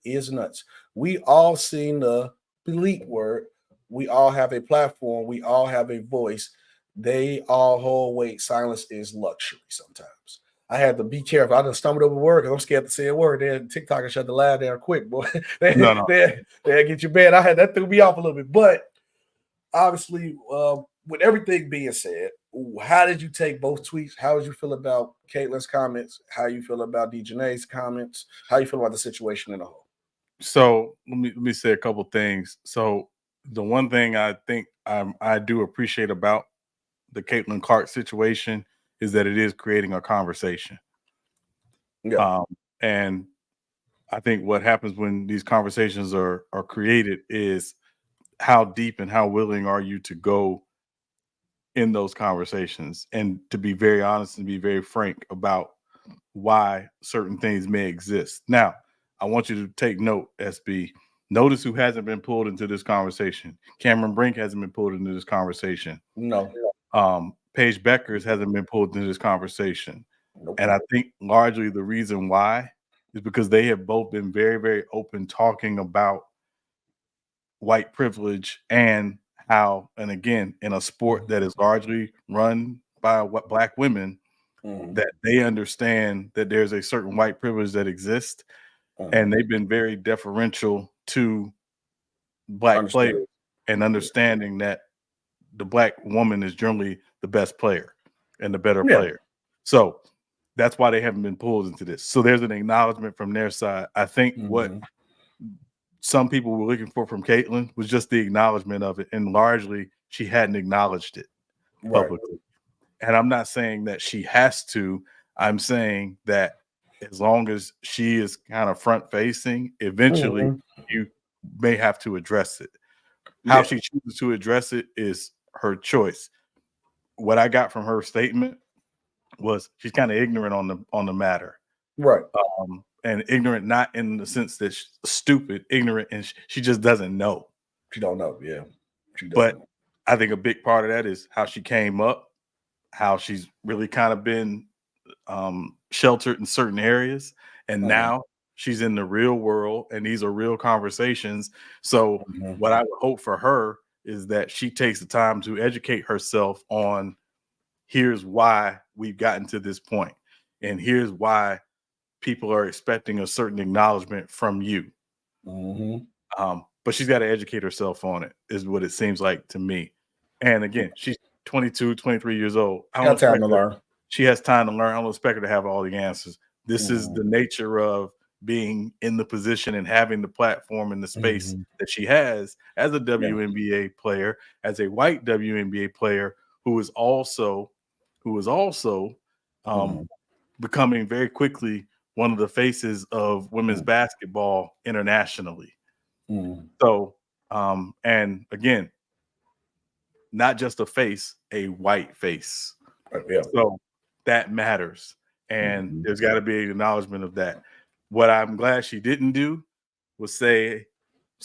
is nuts. We all seen the delete word. We all have a platform. We all have a voice. They all hold weight. Silence is luxury sometimes. I had to be careful. I just stumbled over a word because I'm scared to say a word. Then TikTok and shut the laugh down quick, boy. They get you bad. That threw me off a little bit. But obviously, with everything being said, how did you take both tweets? How did you feel about Caitlin's comments? How you feel about DJ's comments? How you feel about the situation in a whole? So let me say a couple things. So the one thing I think I do appreciate about the Caitlin Clark situation is that it is creating a conversation. Yeah. And I think what happens when these conversations are created is how deep and how willing are you to go in those conversations, and to be very honest and be very frank about why certain things may exist. Now, I want you to take note, SB. Notice who hasn't been pulled into this conversation. Cameron Brink hasn't been pulled into this conversation. No. Paige Beckers hasn't been pulled into this conversation. Nope. And I think largely the reason why is because they have both been very, very open talking about white privilege and how, and again, in a sport that is largely run by Black women, that they understand that there's a certain white privilege that exists, and they've been very deferential to Black players and understanding that the Black woman is generally the best player and the better player. So that's why they haven't been pulled into this. So there's an acknowledgement from their side. I think what some people were looking for from Caitlin was just the acknowledgement of it, and largely she hadn't acknowledged it publicly. And I'm not saying that she has to. I'm saying that as long as she is kind of front facing, eventually you may have to address it. How she chooses to address it is her choice. What I got from her statement was she's kind of ignorant on the matter. Right. And ignorant, not in the sense that she's stupid, ignorant, and she just doesn't know. She don't know, yeah. But I think a big part of that is how she came up, how she's really kind of been sheltered in certain areas, and now she's in the real world, and these are real conversations. So what I would hope for her is that she takes the time to educate herself on, here's why we've gotten to this point, and here's why people are expecting a certain acknowledgement from you. But she's got to educate herself on it, is what it seems like to me. And again, she's 22, 23 years old. I don't time to learn. She has time to learn. I don't expect her to have all the answers. This is the nature of being in the position and having the platform and the space that she has as a WNBA player, as a white WNBA player who is also becoming very quickly one of the faces of women's basketball internationally. So, and again, not just a face, a white face. So that matters. And there's got to be an acknowledgement of that. What I'm glad she didn't do was say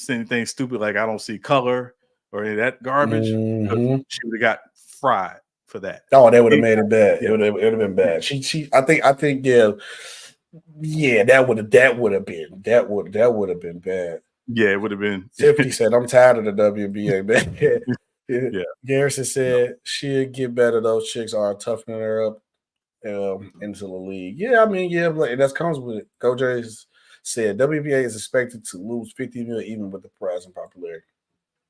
anything stupid like I don't see color or any of that garbage. She would have got fried for that. Oh, that would have made it bad. It would have been bad. I think, yeah, that would have been bad. Yeah, it would have been. 50 said, I'm tired of the WNBA, man. Garrison said she'll get better. Those chicks are toughening her up into the league. Yeah, I mean, and that comes with it. Go Jays said WNBA is expected to lose 50 million even with the prize and popularity.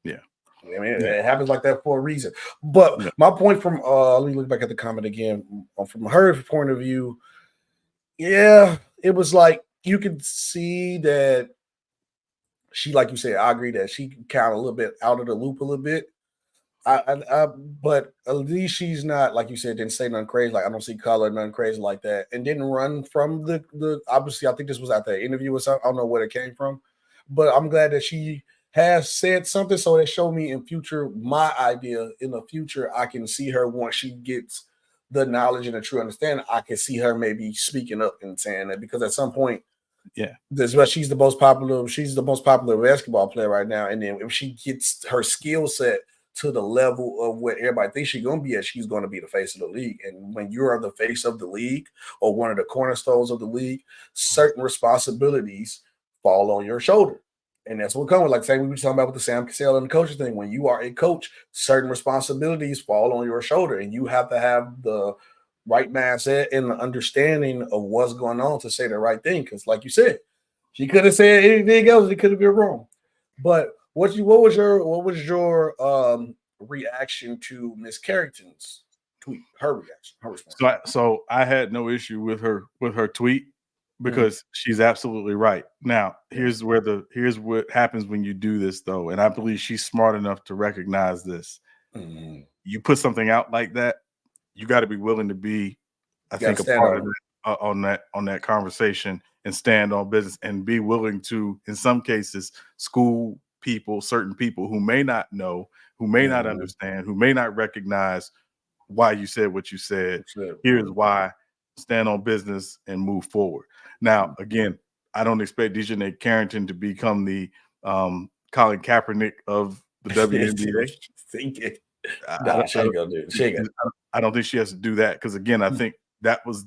Yeah. I mean, it happens like that for a reason. But my point from let me look back at the comment again. From her point of view, yeah, it was like you could see that she, like you said, I agree that she kind of a little bit out of the loop a little bit. But at least she's not, like you said, didn't say nothing crazy. Like I don't see color, nothing crazy like that, and didn't run from the. Obviously, I think this was at the interview or something. I don't know where it came from, but I'm glad that she has said something so that showed me in future my idea. In the future, I can see her once she gets the knowledge and the true understanding. I can see her maybe speaking up and saying that because at some point. Yeah, she's the most popular. She's the most popular basketball player right now, and then if she gets her skill set to the level of what everybody thinks she's going to be at, she's going to be the face of the league. And when you are the face of the league or one of the cornerstones of the league, certain responsibilities fall on your shoulder. And that's what comes with, like saying we were talking about with the Sam Cassell and the coaching thing. When you are a coach, certain responsibilities fall on your shoulder, and you have to have the right mindset and the understanding of what's going on to say the right thing. Because, like you said, she could have said anything else; it could have been wrong. But what was your reaction to Miss Carrington's tweet? Her reaction, her response. So I had no issue with her tweet because she's absolutely right. Now, here's what happens when you do this though, and I believe she's smart enough to recognize this. You put something out like that, you got to be willing to be, I think, a part of that, on that conversation and stand on business and be willing to, in some cases, school people, certain people who may not know, who may not understand, who may not recognize why you said what you said. Here's why. Stand on business and move forward. Now, again, I don't expect DJ Carrington to become the Colin Kaepernick of the WNBA. I don't think she has to do that because, again, I think that was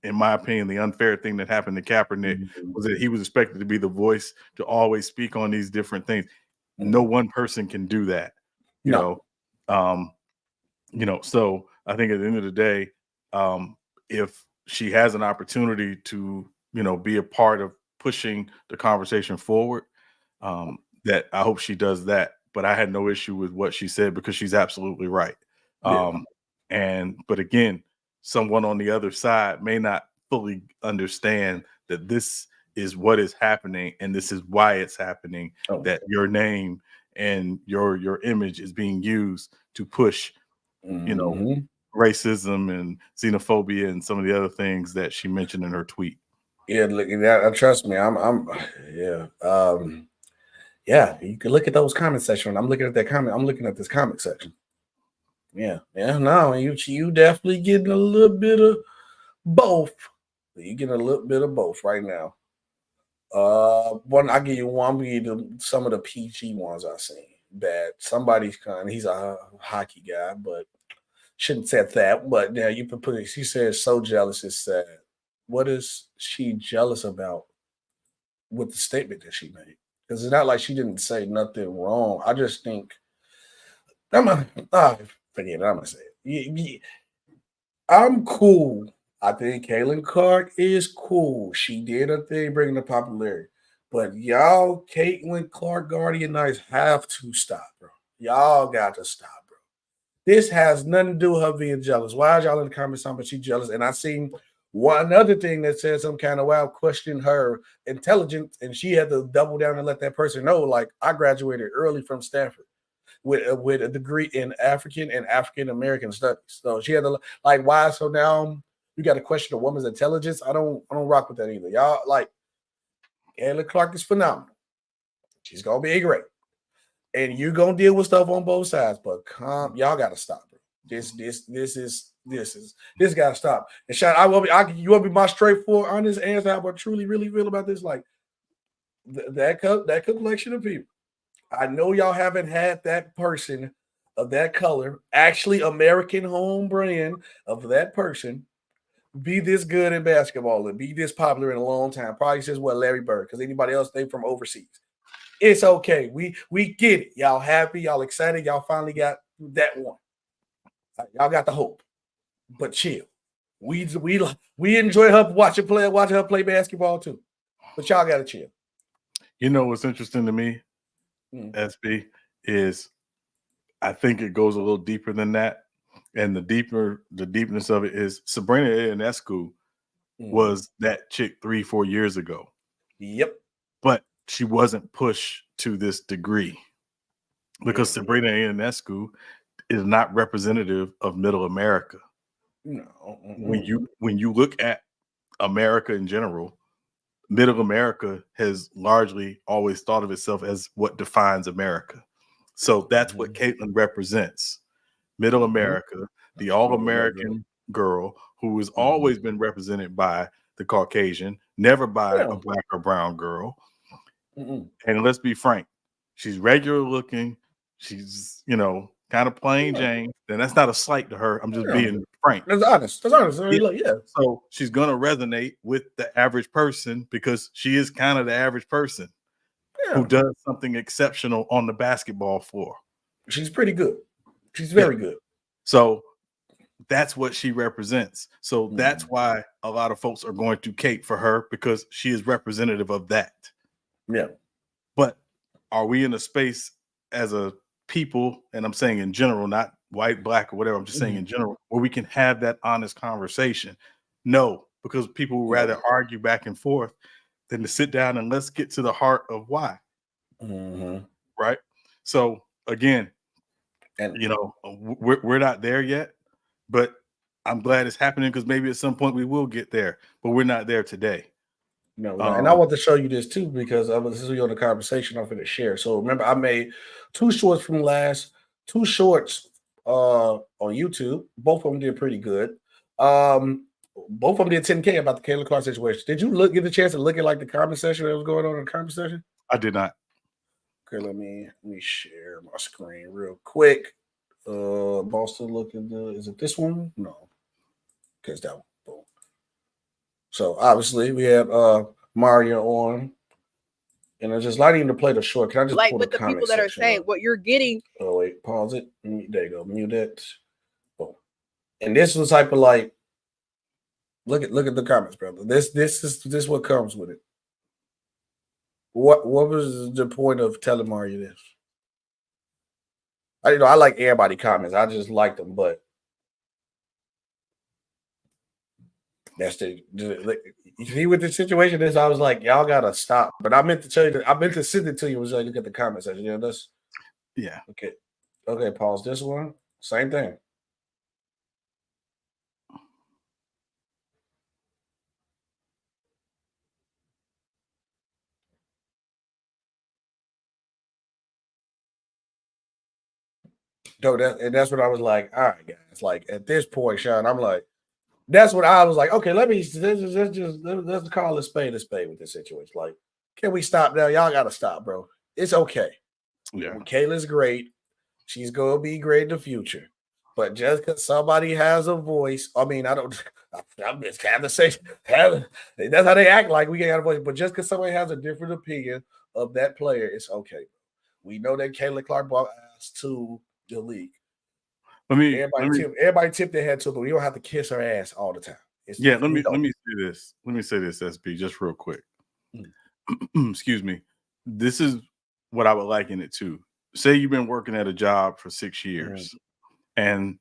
in my opinion, the unfair thing that happened to Kaepernick was that he was expected to be the voice to always speak on these different things. No one person can do that, you know. So I think at the end of the day, if she has an opportunity to, be a part of pushing the conversation forward, that I hope she does that. But I had no issue with what she said because she's absolutely right. But again, someone on the other side may not fully understand that this is what is happening and this is why it's happening, that your name and your image is being used to push, racism and xenophobia and some of the other things that she mentioned in her tweet. Yeah, look, trust me, you can look at those comment section. I'm looking at that comment. I'm looking at this comment section. Yeah, no, you definitely getting a little bit of both. You getting a little bit of both right now. I give you one. I'm gonna give you some of the PG ones I've seen. Bad. Somebody's he's a hockey guy, but shouldn't say that. But yeah, you can put it. She says, "So jealous, it's sad." What is she jealous about with the statement that she made? Because it's not like she didn't say nothing wrong. I just think forget it. I'm gonna say it. I'm cool. I think Caitlin Clark is cool. She did a thing bringing the popularity. But y'all, Caitlin Clark Guardian Knights have to stop, bro. Y'all got to stop, bro. This has nothing to do with her being jealous. Why is y'all in the comments talking about she jealous? And I seen one other thing that said some kind of wild questioning her intelligence, and she had to double down and let that person know, like, I graduated early from Stanford with a degree in African and African American studies. So she had to, like, why? So now You got to question a woman's intelligence. I don't rock with that either. Y'all like Caitlin Clark is phenomenal. She's gonna be great, and you're gonna deal with stuff on both sides. But y'all got to stop it. This got to stop. And Sean, you want to be my straightforward, honest answer how I truly, really feel about this? Like that collection of people. I know y'all haven't had that person of that color, actually American home brand of that person, be this good in basketball and be this popular in a long time. Probably since Larry Bird, because anybody else they from overseas. It's okay. We get it. Y'all happy, y'all excited, y'all finally got that one. Y'all got the hope. But chill. We enjoy her watching her play basketball too. But y'all gotta chill. You know what's interesting to me, SB, is I think it goes a little deeper than that. And the deepness of it is Sabrina Ionescu was that chick 3-4 years ago. Yep. But she wasn't pushed to this degree because Sabrina Ionescu is not representative of Middle America. No. When you look at America in general, Middle America has largely always thought of itself as what defines America. So that's what Caitlin represents. Middle America, the all-American girl who has always been represented by the Caucasian, never by a black or brown girl. And let's be frank, she's regular looking. She's, kind of plain Jane. And that's not a slight to her. I'm just being frank. That's honest. So she's going to resonate with the average person because she is kind of the average person who does something exceptional on the basketball floor. She's pretty good. She's very good. So that's what she represents. So that's why a lot of folks are going to cape for her because she is representative of that. Yeah. But are we in a space as a people, and I'm saying in general, not white, black, or whatever, I'm just saying in general, where we can have that honest conversation? No, because people would rather argue back and forth than to sit down and let's get to the heart of why. Right? So again, and we're not there yet, but I'm glad it's happening because maybe at some point we will get there, but we're not there today. No, and I want to show you this too because this is on the conversation I'm going to share. So remember, I made two shorts on YouTube. Both of them did pretty good. Both of them did 10K about the Caitlin Clark situation. Did you get the chance to look at like the comment section that was going on in the comment section? I did not. Okay, let me share my screen real quick. Boston looking is it this one? No. Okay, it's that one. Boom. So obviously we have Mario on. And I just lighting to play the short. Can I just like with the people that are saying what you're getting? Oh wait, pause it. There you go. Mute it. Boom. And this was type of like look at the comments, brother. This is what comes with it. What was the point of telling Mario this? I like everybody comments. I just like them, but that's you see with the situation is I was like, y'all gotta stop. But I meant to tell you that I meant to send it to you. Was like, look at the comment section. Yeah. Okay. Pause this one. Same thing. That's what I was like. All right, guys. Like at this point, Sean, I'm like, that's what I was like. Okay, let's call a spade with this situation. Like, can we stop now? Y'all gotta stop, bro. It's okay. Yeah, Kayla's great. She's gonna be great in the future. But just because somebody has a voice, I mean, I'm just have to say, that's how they act like we can't have a voice. But just because somebody has a different opinion of that player, it's okay. We know that Caitlin Clark brought us to the league. Everybody tip their head to her, but we don't have to kiss her ass all the time. Let me say this. Let me say this, SB, just real quick. Excuse me. This is what I would liken it to. Say you've been working at a job for 6 years, and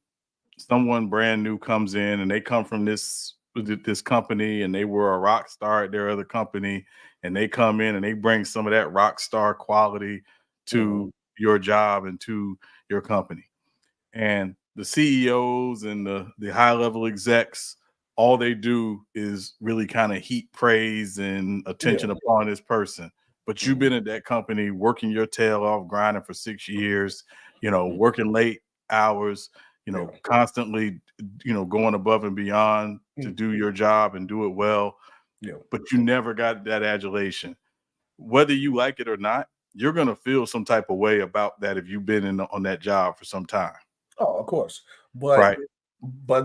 someone brand new comes in, and they come from this company, and they were a rock star at their other company, and they come in and they bring some of that rock star quality to your job and to your company. And the CEOs and the high level execs all they do is really kind of heap praise and attention upon this person. But you've been at that company working your tail off, grinding for 6 years, working late hours, constantly, going above and beyond to do your job and do it well. But you never got that adulation. Whether you like it or not, you're going to feel some type of way about that if you've been on that job for some time. Oh, of course. But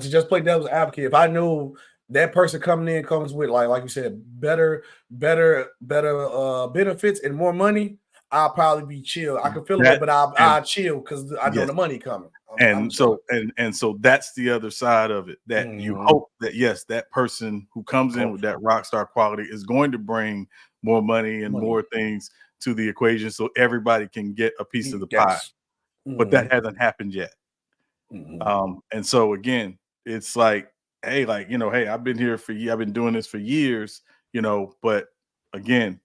to just play devil's advocate, if I knew that person coming in comes with like you said, better benefits and more money, I'll probably be chill. I can feel it, but I'll chill because I know the money coming. So that's the other side of it, that you hope that that person who comes in with that rock star quality is going to bring more money and more things to the equation so everybody can get a piece of the pie. But that hasn't happened yet. And so again, it's like, hey, I've been here I've been doing this for years, but again,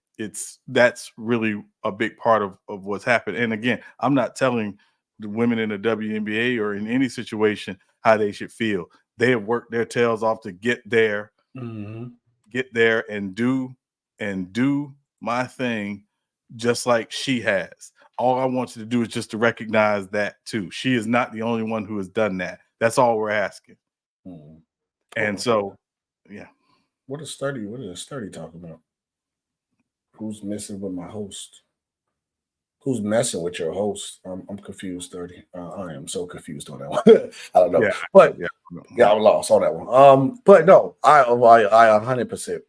that's really a big part of what's happened. And again, I'm not telling the women in the WNBA or in any situation how they should feel. They have worked their tails off to get there and do my thing just like she has. All I want you to do is just to recognize that too. She is not the only one who has done that. That's all we're asking. And so, What is Sturdy talking about? Who's messing with my host? Who's messing with your host? I'm confused, Sturdy. I am so confused on that one. I don't know. I'm lost on that one. But no, I 100%.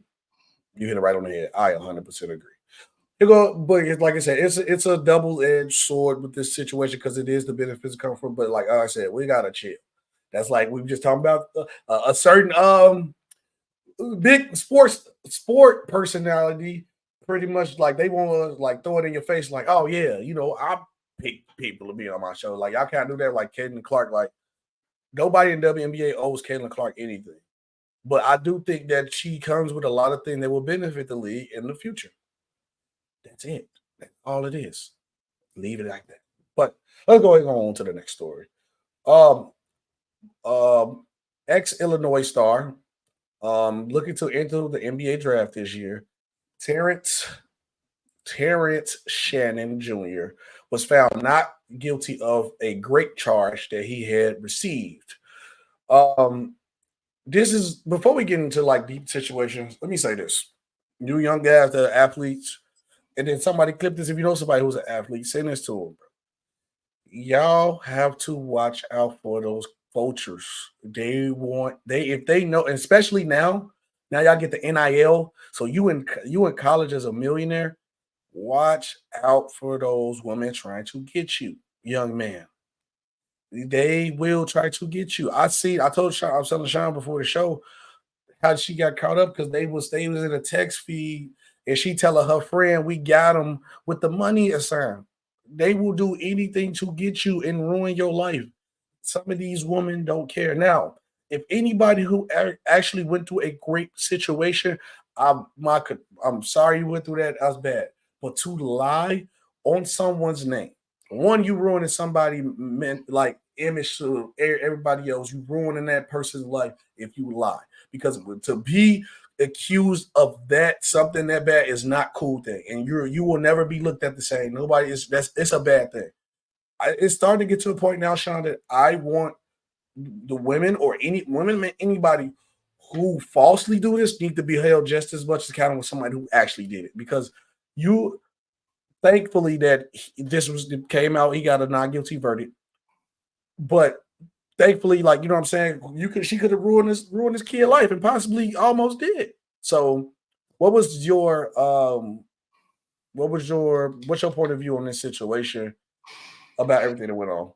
You hit it right on the head. I 100% agree. But like I said, it's a double-edged sword with this situation because it is the benefits come from. But like I said, we gotta chill. That's like we were just talking about a certain big sport personality. Pretty much like they want to like throw it in your face, like, oh yeah, I pick people to be on my show. Like y'all can't do that. Like Caitlin Clark, like nobody in WNBA owes Caitlin Clark anything. But I do think that she comes with a lot of things that will benefit the league in the future. That's it. That's all it is. Leave it like that. But let's go on to the next story. Ex-Illinois star, looking to enter the NBA draft this year, Terrence Shannon Jr. was found not guilty of a great charge that he had received. This is before we get into like deep situations. Let me say this: you young guys that are athletes. And then somebody clip this. If you know somebody who's an athlete, send this to them. Y'all have to watch out for those vultures. If they know, especially now y'all get the NIL. So you in college as a millionaire, watch out for those women trying to get you, young man. They will try to get you. I told Sean, I was telling Sean before the show how she got caught up because they was in a text feed. And she telling her friend, we got them with the money assigned. They will do anything to get you and ruin your life. Some of these women don't care. Now, if anybody who actually went through a great situation, I'm sorry you went through that. That's bad. But to lie on someone's name, one, you ruining somebody like image to everybody else. You ruining that person's life if you lie. Because to be accused of something that bad is not a cool thing, and you will never be looked at the same. It's a bad thing. It's starting to get to a point now, Sean, that I want the women or anybody who falsely do this need to be held just as much accountable as somebody who actually did it. Because thankfully that this came out, he got a not guilty verdict, but thankfully, like, you know what I'm saying, she could have ruined this kid's life and possibly almost did. So what's your point of view on this situation about everything that went on?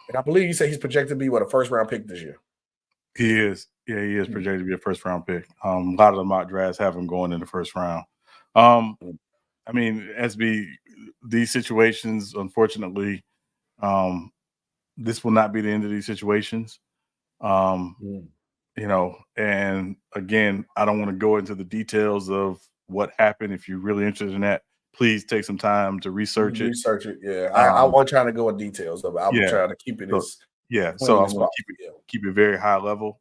And I believe you said he's projected to be a first round pick this year. He is. Yeah, he is projected to be a first round pick. A lot of the mock drafts have him going in the first round. I mean, these situations, unfortunately, this will not be the end of these situations. And again, I don't want to go into the details of what happened. If you're really interested in that, please take some time to research it. Research it, yeah. I wasn't trying to go in details of it. I was trying to keep it so I want to keep it very high level.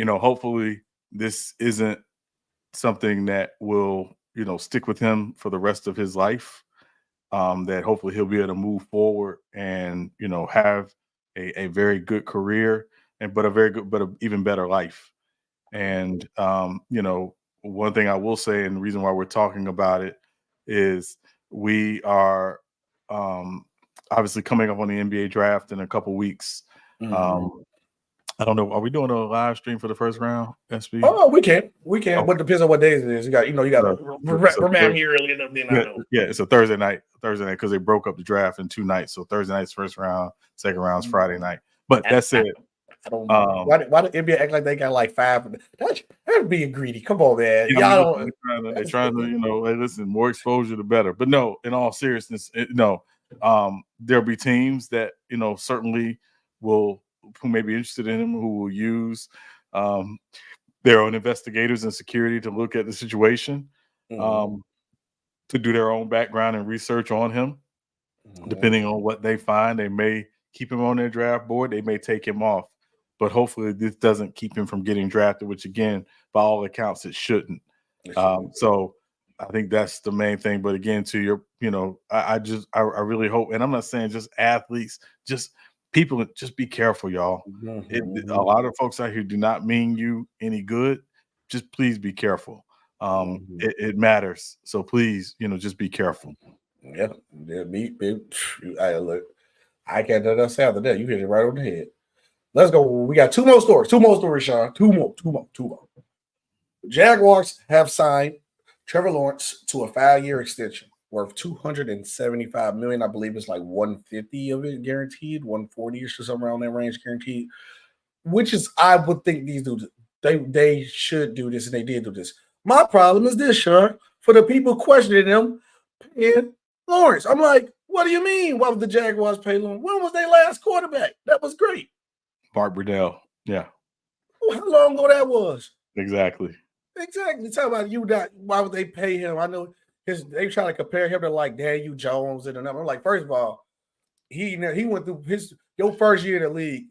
hopefully this isn't something that will, stick with him for the rest of his life. That hopefully he'll be able to move forward and, have a very good career but an even better life. And, one thing I will say, and the reason why we're talking about it is we are obviously coming up on the NBA draft in a couple weeks. I don't know. Are we doing a live stream for the first round, SB? Oh, we can, but it depends on what days it is. You got to remind me early enough. Then I know. Yeah, it's a Thursday night because they broke up the draft in 2 nights. So Thursday night's first round, second round's Friday night. But that's it. I don't know. Why the NBA act like they got like 5? That's being greedy. Come on, man. Y'all don't. They're trying to, hey, listen, more exposure the better. But no, in all seriousness, there'll be teams that certainly who may be interested in him, who will use their own investigators and security to look at the situation, to do their own background and research on him. Depending on what they find, they may keep him on their draft board. They may take him off. But hopefully this doesn't keep him from getting drafted, which again, by all accounts, it shouldn't. So I think that's the main thing. But again, to your, I really hope, and I'm not saying just athletes, just people, just be careful, y'all. A lot of folks out here do not mean you any good. Just please be careful. It matters. So please, just be careful. Yeah. Look, I can't do nothing after that. You hit it right on the head. Let's go. We got 2 more stories. 2 more stories, Sean. 2 more. Jaguars have signed Trevor Lawrence to a 5-year extension worth $275 million. I believe it's like 150 of it guaranteed, 140-ish or somewhere around that range guaranteed. Which is, I would think these dudes, they should do this, and they did do this. My problem is this, Sean. For the people questioning them paying Lawrence, I'm like, what do you mean? Why would the Jaguars pay Lawrence? When was their last quarterback? That was great. Mark Brunell. Yeah. How long ago that was? Exactly. Talk about why would they pay him? I know they try to compare him to like Daniel Jones and another. I'm like, first of all, he went through your first year in the league.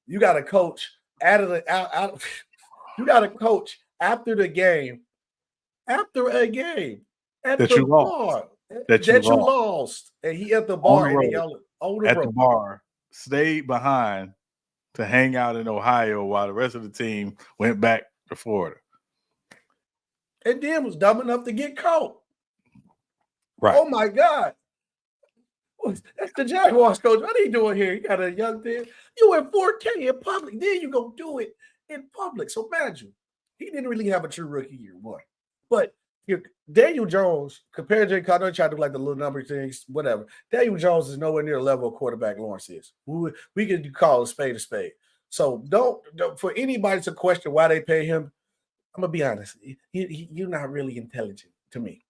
You got to coach you got to coach after a game at that you lost. And he at the bar and y'all at the bar stayed behind to hang out in Ohio while the rest of the team went back to Florida. And then was dumb enough to get caught. Right. Oh, my God. That's the Jaguars coach. What are you doing here? You got a young thing. You in 4K in public. Then you go do it in public. So imagine, he didn't really have a true rookie year one. But Daniel Jones, compared to, I know you try to do like the little number things, whatever. Daniel Jones is nowhere near the level of quarterback Lawrence is. We can call a spade a spade. So don't for anybody to question why they pay him, I'm going to be honest. You're not really intelligent to me.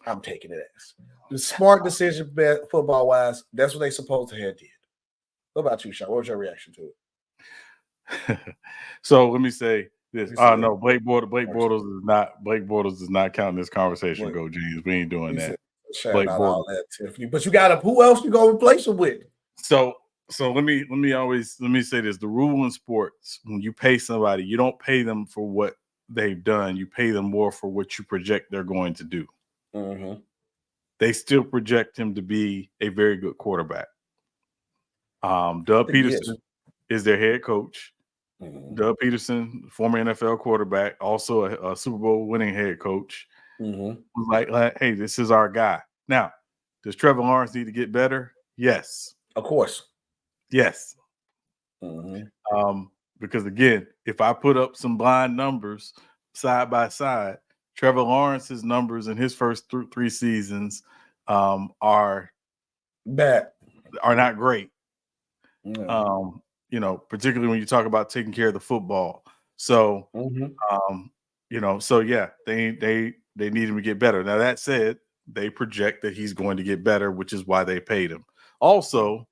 I'm taking it as. The smart decision, football-wise, that's what they supposed to have did. What about you, Sean? What was your reaction to it? So let me say this. No, Blake Bortles does not count in this conversation. Go, James. We ain't doing that. Blake Bortles. All that, Tiffany. But you got who else you gonna replace him with? So let me say this. The rule in sports, when you pay somebody, you don't pay them for what they've done. You pay them more for what you project they're going to do. They still project him to be a very good quarterback. Doug Peterson is their head coach. Doug Peterson, former NFL quarterback, also a Super Bowl winning head coach, was like, hey, this is our guy. Now, does Trevor Lawrence need to get better? Yes. Of course. Yes. Because, again, if I put up some blind numbers side by side, Trevor Lawrence's numbers in his first 3 seasons are bad, are not great. Particularly when you talk about taking care of the football. So, so yeah, they need him to get better. Now that said, they project that he's going to get better, which is why they paid him. Also,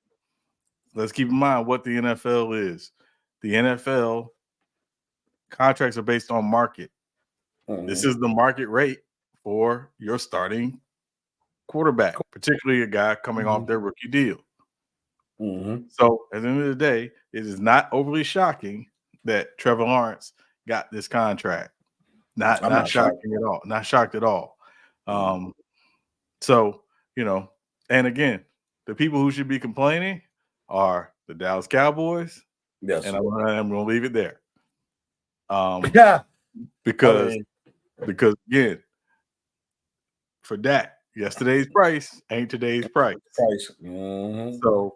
let's keep in mind what the NFL is. The NFL contracts are based on market. This is the market rate for your starting quarterback, particularly a guy coming off their rookie deal. So at the end of the day, it is not overly shocking that Trevor Lawrence got this contract. Not shocking at all. Not shocked at all. So, and again, the people who should be complaining are the Dallas Cowboys. Yes. And I'm going to leave it there. Because again, for that, yesterday's price ain't today's price. Mm-hmm. So,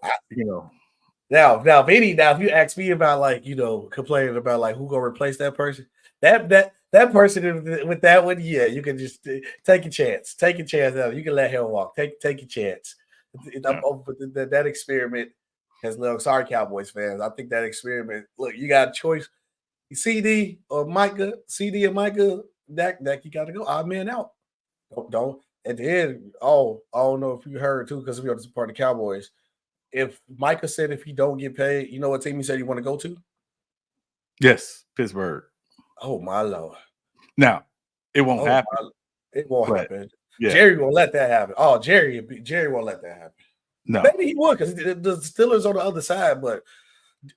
Now, if you ask me about complaining about who gonna replace that person, that person with that one, yeah, you can just take a chance. Take a chance out. You can let him walk. Take a chance. That experiment has looked. Sorry, Cowboys fans. I think that experiment. Look, you got a choice. CD or Micah. Dak, you got to go. Odd man out. Don't. At the end. Oh, I don't know if you heard too, because we are part of the Cowboys. If Micah said if he don't get paid, you know what team he said he want to go to? Yes, Pittsburgh. Oh my Lord! Now it won't happen. It won't happen. Yeah. Jerry won't let that happen. Oh, Jerry won't let that happen. No, maybe he would because the Steelers on the other side, but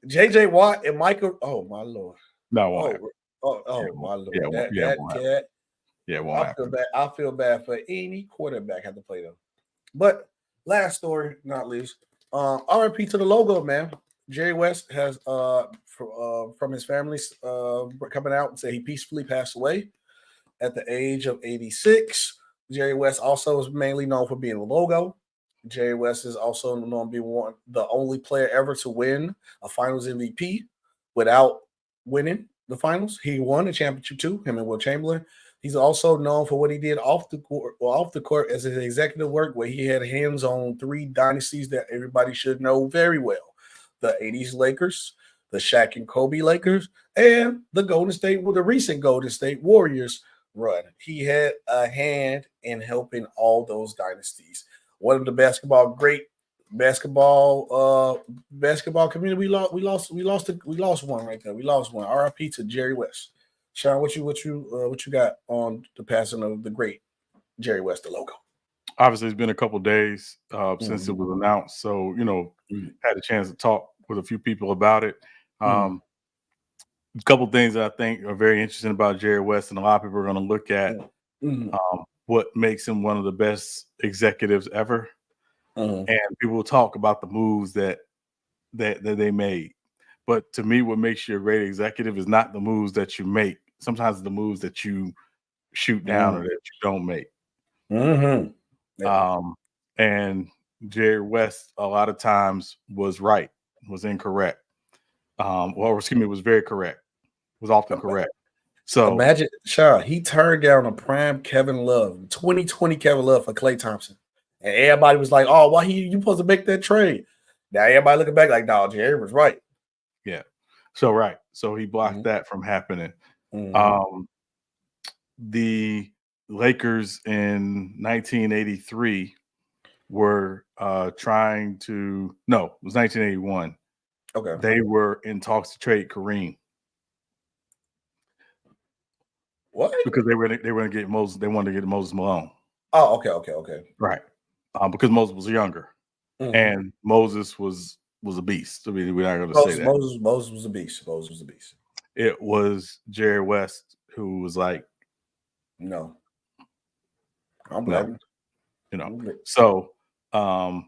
JJ Watt and Micah. Oh my Lord! No, it won't happen. My Lord! I feel bad for any quarterback had to play them. But last story, not least. RIP to the logo, man. Jerry West has from his family coming out and say he peacefully passed away at the age of 86. Jerry West also is mainly known for being the logo. Jerry West is also known to be the only player ever to win a Finals MVP without winning the Finals. He won the championship too, him and Will Chamberlain. He's also known for what he did off the court as his executive work, where he had hands on 3 dynasties that everybody should know very well: the 80s Lakers, the Shaq and Kobe Lakers, and the recent Golden State Warriors run. He had a hand in helping all those dynasties. One of the great basketball community. We lost one right there. We lost one. RIP to Jerry West. Sean, what you got on the passing of the great Jerry West, the logo? Obviously, it's been a couple of days since it was announced, so had a chance to talk with a few people about it. A couple of things that I think are very interesting about Jerry West, and a lot of people are going to look at what makes him one of the best executives ever. And people will talk about the moves that they made. But to me, what makes you a great executive is not the moves that you make. Sometimes it's the moves that you shoot down or that you don't make. And Jerry West a lot of times was incorrect. Was very correct. Was often correct. So imagine, Sean, he turned down a prime Kevin Love, 2020 Kevin Love for Klay Thompson. And everybody was like, oh, why you supposed to make that trade? Now everybody looking back like, no, Jerry was right. Yeah. So he blocked that from happening. The Lakers in 1983 were trying to – no, it was 1981. Okay. They were in talks to trade Kareem. What? Because they were going to get Moses. They wanted to get Moses Malone. Oh, okay. Right. Because Moses was younger. And Moses was a beast. I mean, we're not going to say that. Moses was a beast. Moses was a beast. It was Jerry West who was like, no. I'm blaming. So, so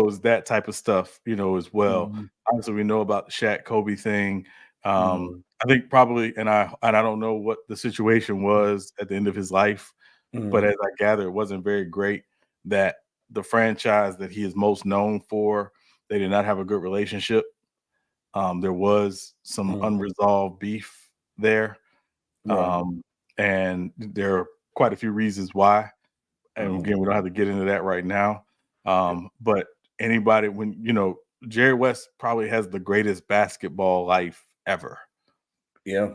it's that type of stuff, as well. Obviously, we know about the Shaq Kobe thing. I think probably, and I don't know what the situation was at the end of his life, but as I gather, it wasn't very great that the franchise that he is most known for, they did not have a good relationship. There was some unresolved beef there. And there are quite a few reasons why. And again, we don't have to get into that right now. But anybody, Jerry West probably has the greatest basketball life ever. Yeah.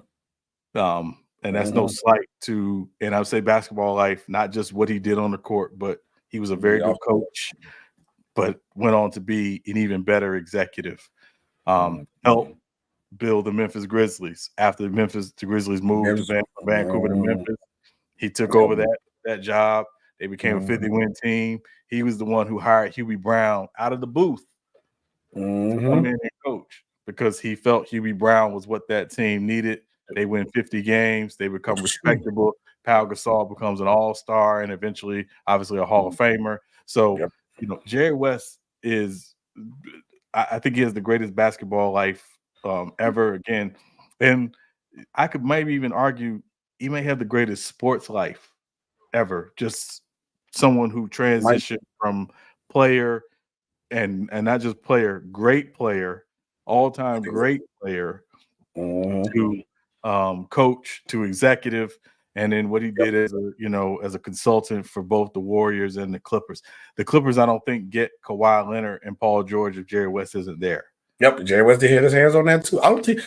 And that's no slight to, and I would say basketball life, not just what he did on the court, but he was a very good coach, but went on to be an even better executive. Helped build the Memphis Grizzlies after the Grizzlies moved to Vancouver to Memphis. He took over that job. They became a 50-win team. He was the one who hired Huey Brown out of the booth to come in and coach because he felt Hubie Brown was what that team needed. They win 50 games. They become respectable. Pau Gasol becomes an all-star and eventually, obviously, a Hall of Famer. So, Jerry West is – I think he has the greatest basketball life ever again. And I could maybe even argue he may have the greatest sports life ever. Just someone who transitioned from player and not just player, great player, all-time great player to coach to executive, and then what he did as a consultant for both the Warriors and the Clippers. The Clippers, I don't think, get Kawhi Leonard and Paul George if Jerry West isn't there. Yep, Jerry West did hit his hands on that too. I don't think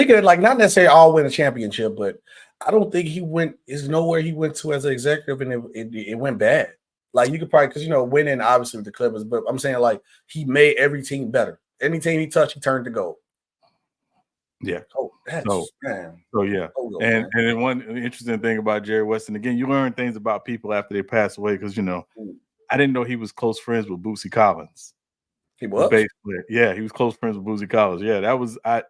of it like not necessarily all win a championship, but I don't think he went. Is nowhere he went to as an executive, and it went bad. Like you could probably because winning obviously with the Clippers, but I'm saying like he made every team better. Any team he touched, he turned to gold. Yeah. Oh, that's man. So yeah. And then one interesting thing about Jerry West, and again, you learn things about people after they pass away because I didn't know he was close friends with Bootsy Collins. He was? Bass player. Yeah, he was close friends with Bootsy Collins. Yeah, that was the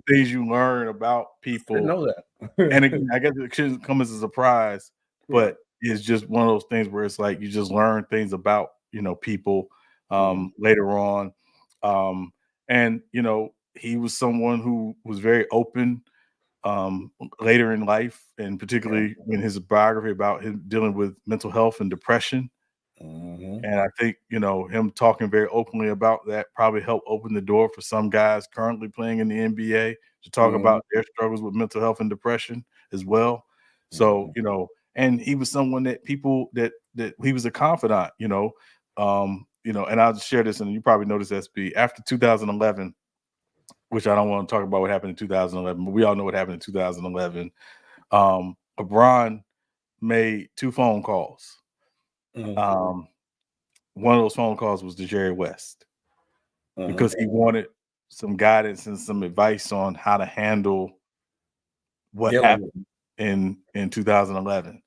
things you learn about people. I didn't know that. And again, I guess it shouldn't come as a surprise, but it's just one of those things where it's like you just learn things about people later on. And he was someone who was very open later in life, and particularly in his biography about him dealing with mental health and depression. And I think, him talking very openly about that probably helped open the door for some guys currently playing in the NBA to talk about their struggles with mental health and depression as well. So, and he was someone that people that he was a confidant, and I'll just share this, and you probably noticed, SB, after 2011, which I don't want to talk about what happened in 2011, but we all know what happened in 2011. LeBron made 2 phone calls. One of those phone calls was to Jerry West because he wanted some guidance and some advice on how to handle what happened in 2011.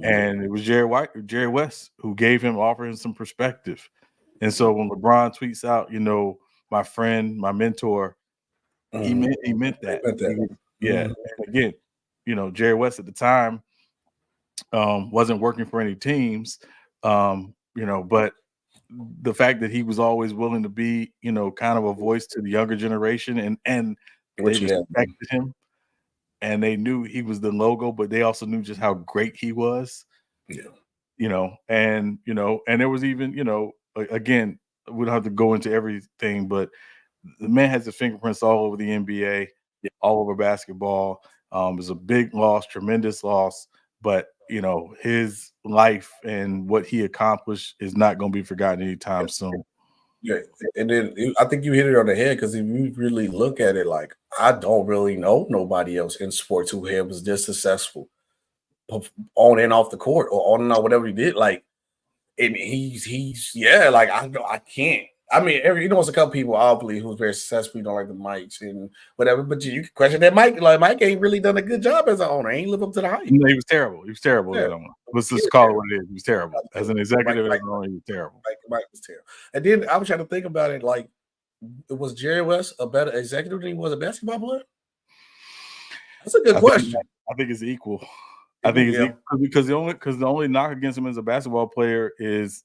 And it was Jerry West who offered him some perspective. And so when LeBron tweets out, my friend, my mentor, he meant that. Yeah. And again, Jerry West at the time wasn't working for any teams, but the fact that he was always willing to be, kind of a voice to the younger generation, and they respected him, and they knew he was the logo, but they also knew just how great he was. And there was even, again, we don't have to go into everything, but the man has his fingerprints all over the NBA, all over basketball. It was a big loss, tremendous loss, but his life and what he accomplished is not going to be forgotten anytime soon. Yeah, and then I think you hit it on the head because if you really look at it, like I don't really know nobody else in sports who was this successful on and off the court or on and off whatever he did. Like, and he's like I can't. I mean, there's a couple people obviously who's very successful, like the Mikes and whatever. But you can question that Mike. Like Mike ain't really done a good job as an owner. He ain't live up to the hype. No, he was terrible. He was terrible. Yeah. Let's just call it what it is. He was terrible as an executive. He was terrible. Mike was terrible. And then I was trying to think about it. Like, was Jerry West a better executive than he was a basketball player? That's a good question. I think it's equal. I think it's equal because the only knock against him as a basketball player is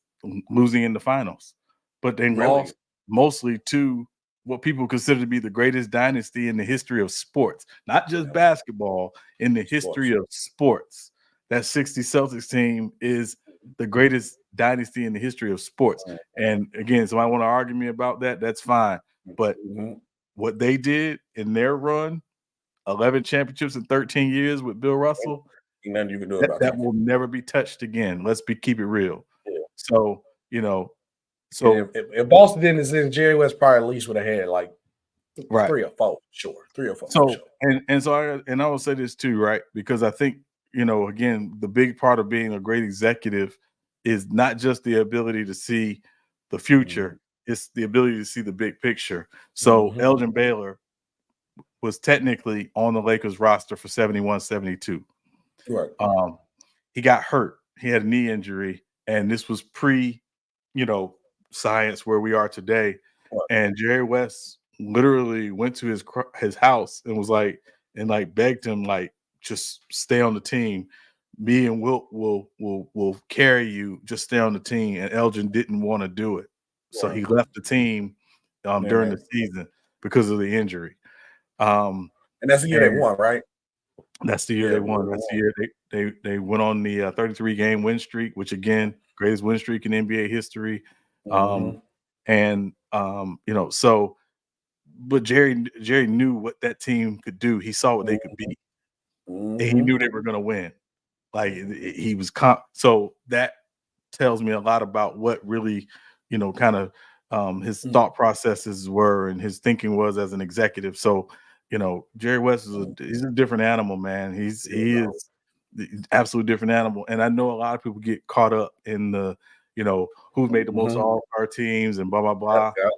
losing in the finals. But they lost mostly to what people consider to be the greatest dynasty in the history of sports, not just basketball, in the history of sports. That 60 Celtics team is the greatest dynasty in the history of sports. And again, so I want to argue me about that. That's fine. But what they did in their run, 11 championships in 13 years with Bill Russell, nothing you can do about that will never be touched again. Let's keep it real. So, So if Boston didn't exist, Jerry West probably at least would have had like 3 or 4, sure. 3 or 4. So I will say this too, right? Because I think, again, the big part of being a great executive is not just the ability to see the future, it's the ability to see the big picture. So Elgin Baylor was technically on the Lakers roster for 71-72. Right. He got hurt. He had a knee injury, and this was pre, science where we are today. And Jerry West literally went to his house and was like, and like begged him, like, just stay on the team. Me and Wilt will carry you. Just stay on the team. And Elgin didn't want to do it, so he left the team during the season because of the injury. And that's the year they won, right? That's the year they won. That's the year they went on the 33-game win streak, which again, greatest win streak in NBA history. So, but Jerry knew what that team could do. He saw what they could be, and he knew they were going to win. Like he was so that tells me a lot about what really, kind of his thought processes were and his thinking was as an executive. So, Jerry West he's a different animal, man. He is the absolute different animal. And I know a lot of people get caught up in the, who's made the most all-star teams and blah, blah, blah. Yeah.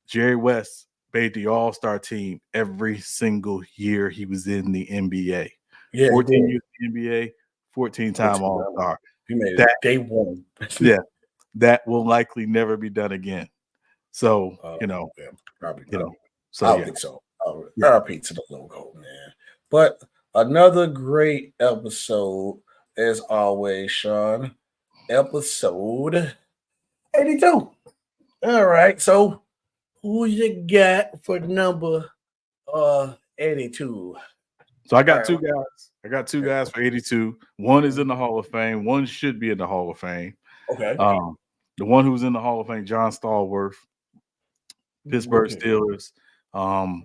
Jerry West made the all-star team every single year he was in the NBA. Yeah, 14 years in the NBA, 14-time all-star. He made it day one. Yeah, that will likely never be done again. So, probably not. So I don't think so. RIP to the logo, man. But another great episode, as always, Sean. Episode 82. All right. So who you got for number 82? So I got two guys. I got two guys for 82. One is in the Hall of Fame. One should be in the Hall of Fame. Okay. The one who's in the Hall of Fame, John Stallworth, Pittsburgh Steelers. I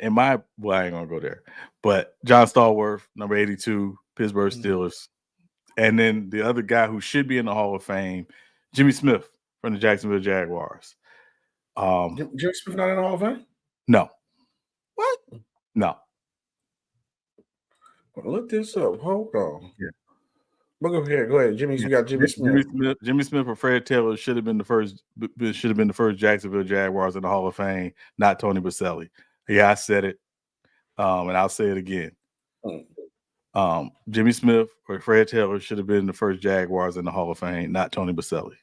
ain't gonna go there, but John Stallworth, number 82, Pittsburgh Steelers. And then the other guy who should be in the Hall of Fame, Jimmy Smith from the Jacksonville Jaguars. Jimmy Smith not in the Hall of Fame? No. What? No. Look this up. Hold on. Yeah. Look up here. Go ahead, Jimmy. You got Jimmy Smith. Jimmy Smith or Fred Taylor should have been the first Jacksonville Jaguars in the Hall of Fame, not Tony Baselli. Yeah, I said it, and I'll say it again. Jimmy Smith or Fred Taylor should have been the first Jaguars in the Hall of Fame, not Tony Baselli.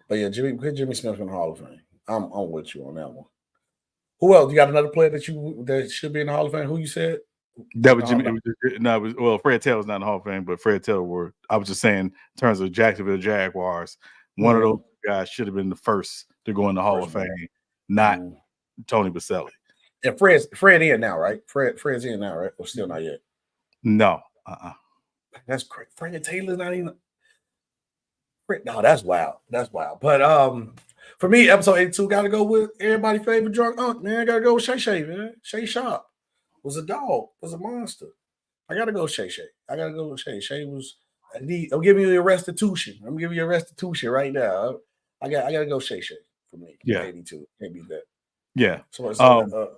But yeah, put Jimmy Smith in the Hall of Fame. I'm with you on that one. Who else? You got another player that should be in the Hall of Fame? Who you said? That was Jimmy. Fred Taylor's not in the Hall of Fame, but Fred Taylor I was just saying, in terms of Jacksonville Jaguars, one of those guys should have been the first to go in the Hall of Fame, not Tony Baselli. And Fred in now, right? Fred's in now, right? Or still not yet? No. That's crazy. Fred Taylor's not even. No, that's wild. That's wild. But for me, episode 82 got to go with everybody's favorite drunk aunt, man. Got to go with Shay, man. Shay Sharp was a dog, was a monster. I got to go Shay. I got to go with Shay. Shay was. I'm giving you a restitution. I'm giving you a restitution right now. I got to go Shay for me. Yeah, 82. Can't beat that. Yeah. So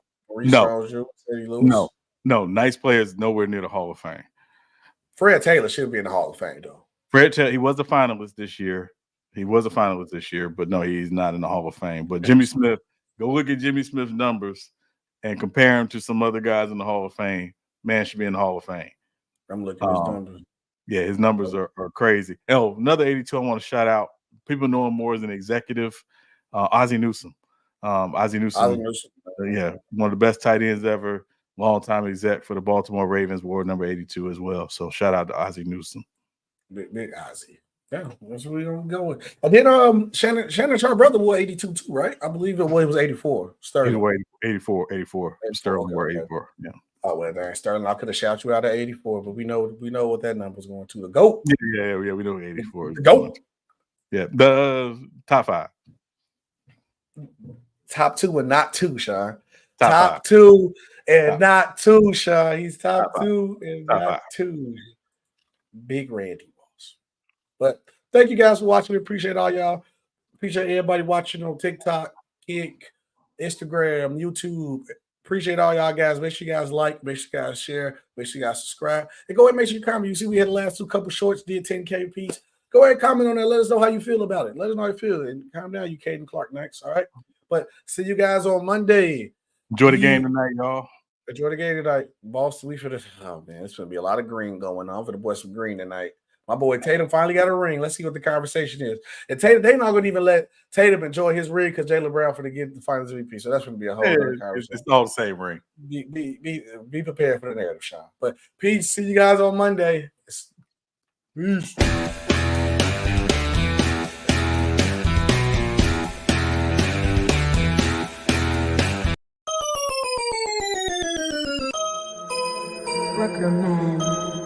no. Nice players nowhere near the Hall of Fame. Fred Taylor should be in the Hall of Fame though. Fred Taylor, he was a finalist this year. But no, he's not in the Hall of Fame. But Jimmy Smith, go look at Jimmy Smith's numbers and compare him to some other guys in the Hall of Fame. Man should be in the Hall of Fame. I'm looking at his numbers. Yeah, his numbers are crazy. Oh, another 82 I want to shout out. People know him more as an executive. Ozzie Newsome. Ozzie Newsome. Yeah, one of the best tight ends ever. Long-time exec for the Baltimore Ravens, ward number 82 as well. So shout out to Ozzie Newsome. Big Ozzie. Yeah, that's where we're going to go. And then Shannon's brother wore 82 too, right? I believe it was 84. Sterling. 84. Sterling wore 84. Yeah. Oh, well, there, Sterling, I could have shouted you out at 84, but we know what that number's going to. The GOAT. Yeah, we know 84. The GOAT. Yeah, the top 5. Top 2 and not 2, Sean. Top 2 and not 2, Sean. He's top 2 and not 2. Big Randy Moss. But thank you guys for watching. We appreciate all y'all. Appreciate everybody watching on TikTok, Kick, Instagram, YouTube. Appreciate all y'all guys. Make sure you guys like, make sure you guys share, make sure you guys subscribe. And go ahead and make sure you comment. You see we had the last 2 couple shorts, did 10K piece. Go ahead and comment on that. Let us know how you feel about it. Let us know how you feel. And calm down, you Caden Clark next. All right. But see you guys on Monday. Enjoy the game tonight, y'all. Enjoy the game tonight. Boston, oh man, it's gonna be a lot of green going on for the boys from green tonight. My boy Tatum finally got a ring. Let's see what the conversation is. And Tatum, they're not going to even let Tatum enjoy his ring because Jaylen Brown for to get the Finals MVP. So that's going to be a whole other conversation. It's all the same ring. Be prepared for the narrative, Sean. But peace. See you guys on Monday. Peace. Worker man.